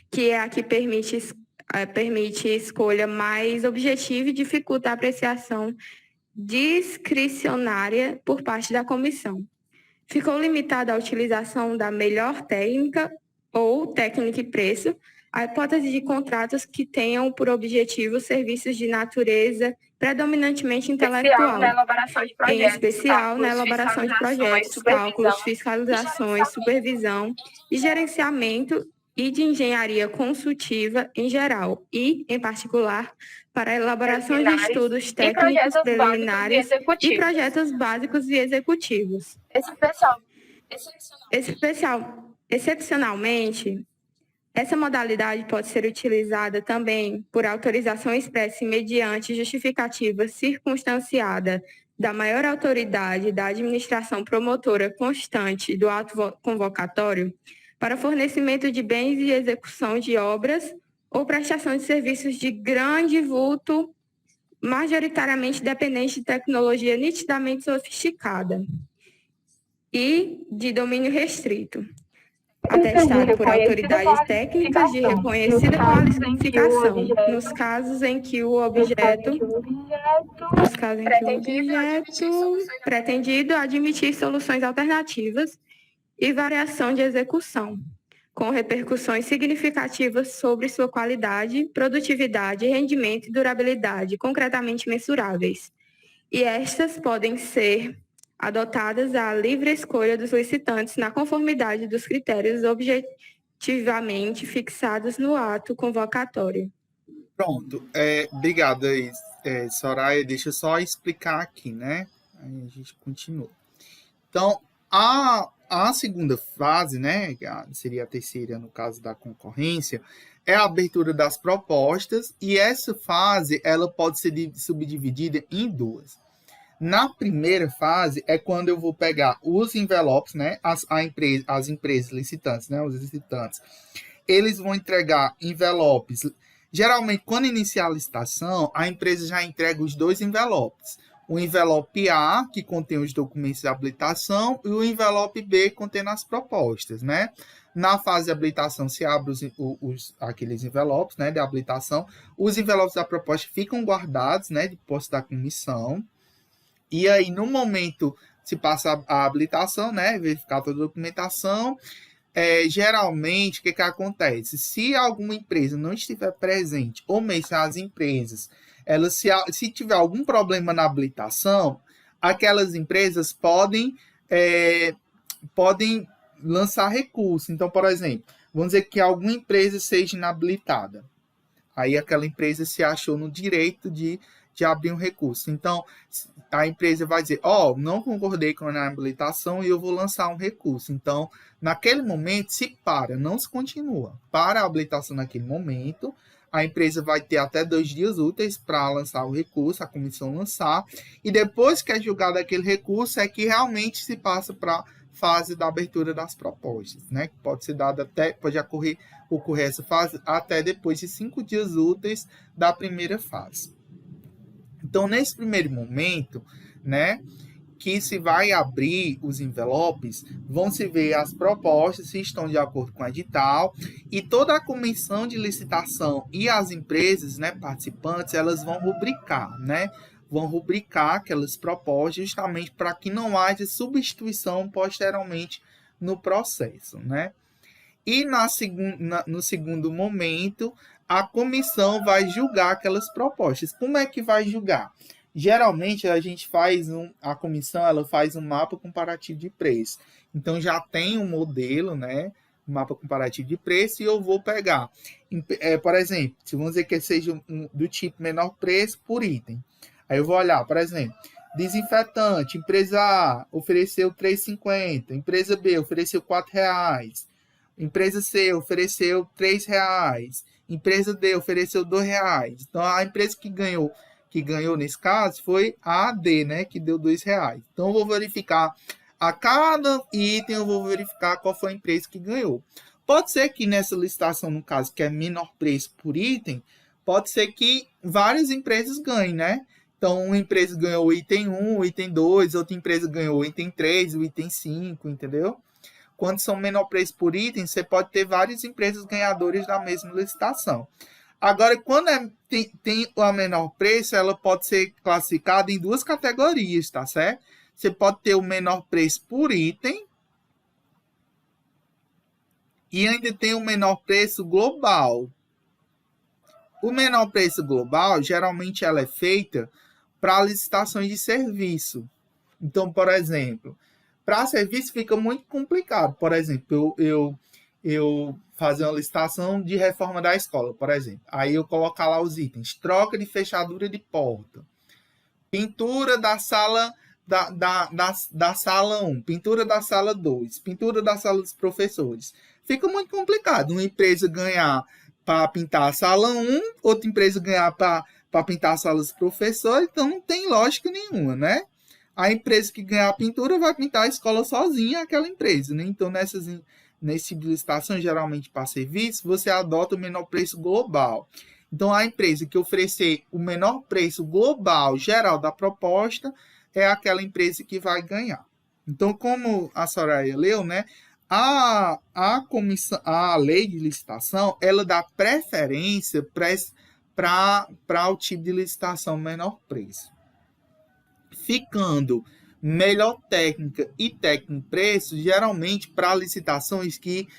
que é a que permite escolha mais objetiva e dificulta a apreciação discricionária por parte da comissão. Ficou limitada a utilização da melhor técnica ou técnica e preço, a hipótese de contratos que tenham por objetivo serviços de natureza predominantemente intelectual, em especial na elaboração de projetos, cálculos, fiscalizações, supervisão e gerenciamento e de engenharia consultiva em geral e, em particular, para a elaboração de estudos técnicos preliminares e projetos básicos e executivos. Excepcionalmente, essa modalidade pode ser utilizada também por autorização expressa e mediante justificativa circunstanciada da maior autoridade da administração promotora constante do ato convocatório para fornecimento de bens e execução de obras ou prestação de serviços de grande vulto, majoritariamente dependente de tecnologia nitidamente sofisticada e de domínio restrito, atestado por autoridades técnicas de reconhecida qualificação, nos casos em que o objeto pretendido admitir soluções alternativas e variação de execução, com repercussões significativas sobre sua qualidade, produtividade, rendimento e durabilidade concretamente mensuráveis. E estas podem ser adotadas à livre escolha dos licitantes na conformidade dos critérios objetivamente fixados no ato convocatório. Pronto. Obrigado, Soraya. Deixa eu só explicar aqui, né? Aí a gente continua. Então, a segunda fase, né, seria a terceira no caso da concorrência, é a abertura das propostas, e essa fase ela pode ser subdividida em duas. Na primeira fase é quando eu vou pegar os envelopes, né, as empresas licitantes, né, os licitantes, eles vão entregar envelopes. Geralmente, quando iniciar a licitação, a empresa já entrega os dois envelopes. O envelope A, que contém os documentos de habilitação, e o envelope B, contendo as propostas, né? Na fase de habilitação, se abre aqueles envelopes, né, de habilitação. Os envelopes da proposta ficam guardados, né, de posse da comissão. E aí, no momento, se passa a habilitação, né, verificar toda a documentação. Geralmente, o que acontece? Se alguma empresa não estiver presente, ou mesmo as empresas, se tiver algum problema na habilitação, aquelas empresas podem lançar recurso. Então, por exemplo, vamos dizer que alguma empresa seja inabilitada. Aí aquela empresa se achou no direito de abrir um recurso. Então, a empresa vai dizer, não concordei com a inabilitação e eu vou lançar um recurso. Então, naquele momento, não se continua. Para a habilitação naquele momento, a empresa vai ter até 2 dias úteis para lançar o recurso, a comissão lançar, e depois que é julgado aquele recurso, é que realmente se passa para a fase da abertura das propostas, né? Que pode ser dada pode ocorrer essa fase até depois de 5 dias úteis da primeira fase. Então, nesse primeiro momento, né, que se vai abrir os envelopes, vão se ver as propostas, se estão de acordo com o edital, e toda a comissão de licitação e as empresas, né, participantes, elas vão rubricar, né? Vão rubricar aquelas propostas justamente para que não haja substituição posteriormente no processo, né? E no segundo momento, a comissão vai julgar aquelas propostas. Como é que vai julgar? Geralmente, a comissão ela faz um mapa comparativo de preço. Então, já tem um modelo, né? Um mapa comparativo de preço, e eu vou pegar, por exemplo, se vamos dizer que seja do tipo menor preço por item. Aí eu vou olhar, por exemplo, Desinfetante, empresa A ofereceu R$ 3,50, empresa B ofereceu R$ 4,00, empresa C ofereceu R$ 3,00, empresa D ofereceu R$ 2,00. Então, a empresa que ganhou nesse caso foi a D, né, que deu R$ 2,00. Então, eu vou verificar a cada item, eu vou verificar qual foi a empresa que ganhou. Pode ser que nessa licitação, no caso, que é menor preço por item, pode ser que várias empresas ganhem, né? Então, uma empresa ganhou o item 1, o item 2, outra empresa ganhou o item 3, o item 5, entendeu? Quando são menor preço por item, você pode ter várias empresas ganhadoras da mesma licitação. Agora, quando tem a menor preço, ela pode ser classificada em duas categorias, tá certo? Você pode ter o menor preço por item e ainda tem o menor preço global. O menor preço global, geralmente, ela é feita para licitações de serviço. Então, por exemplo, para serviço fica muito complicado. Por exemplo, eu fazer uma licitação de reforma da escola, por exemplo. Aí eu colocar lá os itens. Troca de fechadura de porta. Pintura da sala da sala 1. Pintura da sala 2. Pintura da sala dos professores. Fica muito complicado. Uma empresa ganhar para pintar a sala 1, outra empresa ganhar para pintar a sala dos professores, então não tem lógica nenhuma, né? A empresa que ganhar a pintura vai pintar a escola sozinha, aquela empresa, né? Então, nesse tipo de licitação, geralmente para serviço, você adota o menor preço global. Então, a empresa que oferecer o menor preço global geral da proposta é aquela empresa que vai ganhar. Então, como a Soraya leu, né? A lei de licitação, ela dá preferência para o tipo de licitação menor preço. Ficando melhor técnica e técnico preço, geralmente para licitações que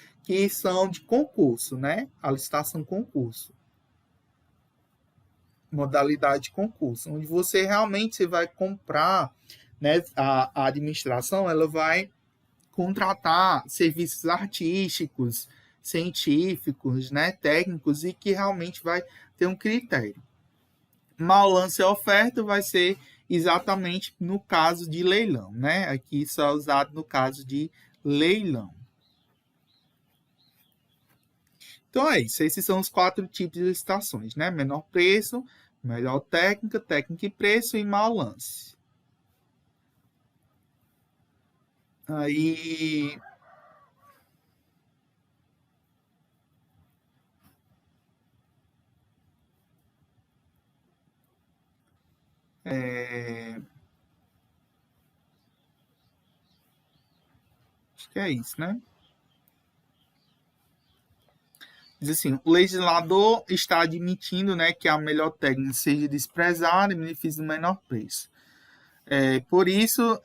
são de concurso, né? A licitação concurso. Modalidade de concurso, onde você realmente vai comprar, né? A administração, ela vai contratar serviços artísticos, científicos, né, técnicos, e que realmente vai ter um critério. Mau lance e oferta vai ser exatamente no caso de leilão, né? Aqui só é usado no caso de leilão. Então é isso, esses são os 4 tipos de licitações, né? Menor preço, melhor técnica, técnica e preço e mau lance. Aí, acho que é isso, né? Diz assim, o legislador está admitindo, né, que a melhor técnica seja desprezada em benefício do menor preço. Por isso,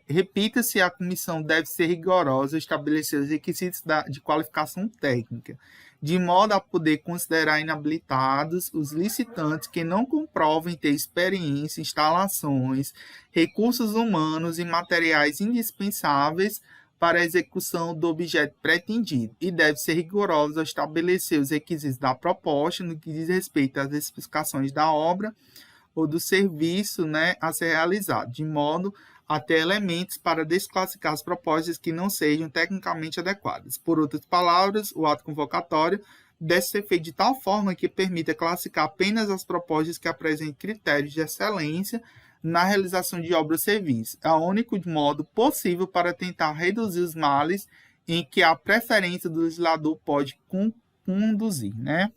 repita-se, a comissão deve ser rigorosa, estabelecer os requisitos de qualificação técnica, de modo a poder considerar inabilitados os licitantes que não comprovem ter experiência, instalações, recursos humanos e materiais indispensáveis para a execução do objeto pretendido, e deve ser rigorosa ao estabelecer os requisitos da proposta no que diz respeito às especificações da obra ou do serviço, né, a ser realizado, de modo a ter elementos para desclassificar as propostas que não sejam tecnicamente adequadas. Por outras palavras, o ato convocatório deve ser feito de tal forma que permita classificar apenas as propostas que apresentem critérios de excelência na realização de obra ou serviço. É o único modo possível para tentar reduzir os males em que a preferência do legislador pode conduzir, né?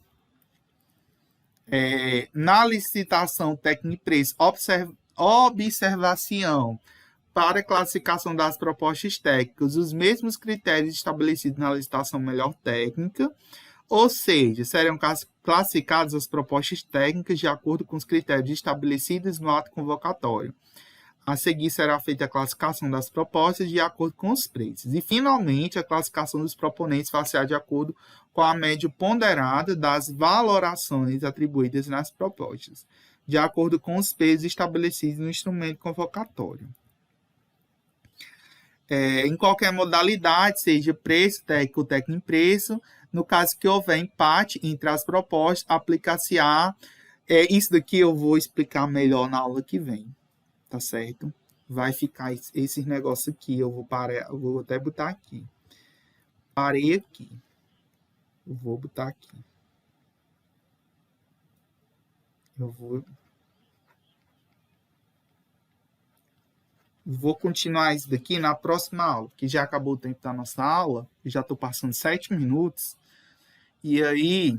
Na licitação técnica e preço, observação para classificação das propostas técnicas, os mesmos critérios estabelecidos na licitação melhor técnica, ou seja, serão classificadas as propostas técnicas de acordo com os critérios estabelecidos no ato convocatório. A seguir será feita a classificação das propostas de acordo com os preços. E, finalmente, a classificação dos proponentes facial de acordo com a média ponderada das valorações atribuídas nas propostas, de acordo com os pesos estabelecidos no instrumento convocatório. Em qualquer modalidade, seja preço, técnico ou técnico em preço, no caso que houver empate entre as propostas, aplica-se-á. Isso daqui eu vou explicar melhor na aula que vem. tá certo? Vai ficar esse negócio aqui, eu vou até botar aqui. Parei aqui. Eu vou botar aqui. Vou continuar isso daqui na próxima aula, que já acabou o tempo da nossa aula, já estou passando 7 minutos, e aí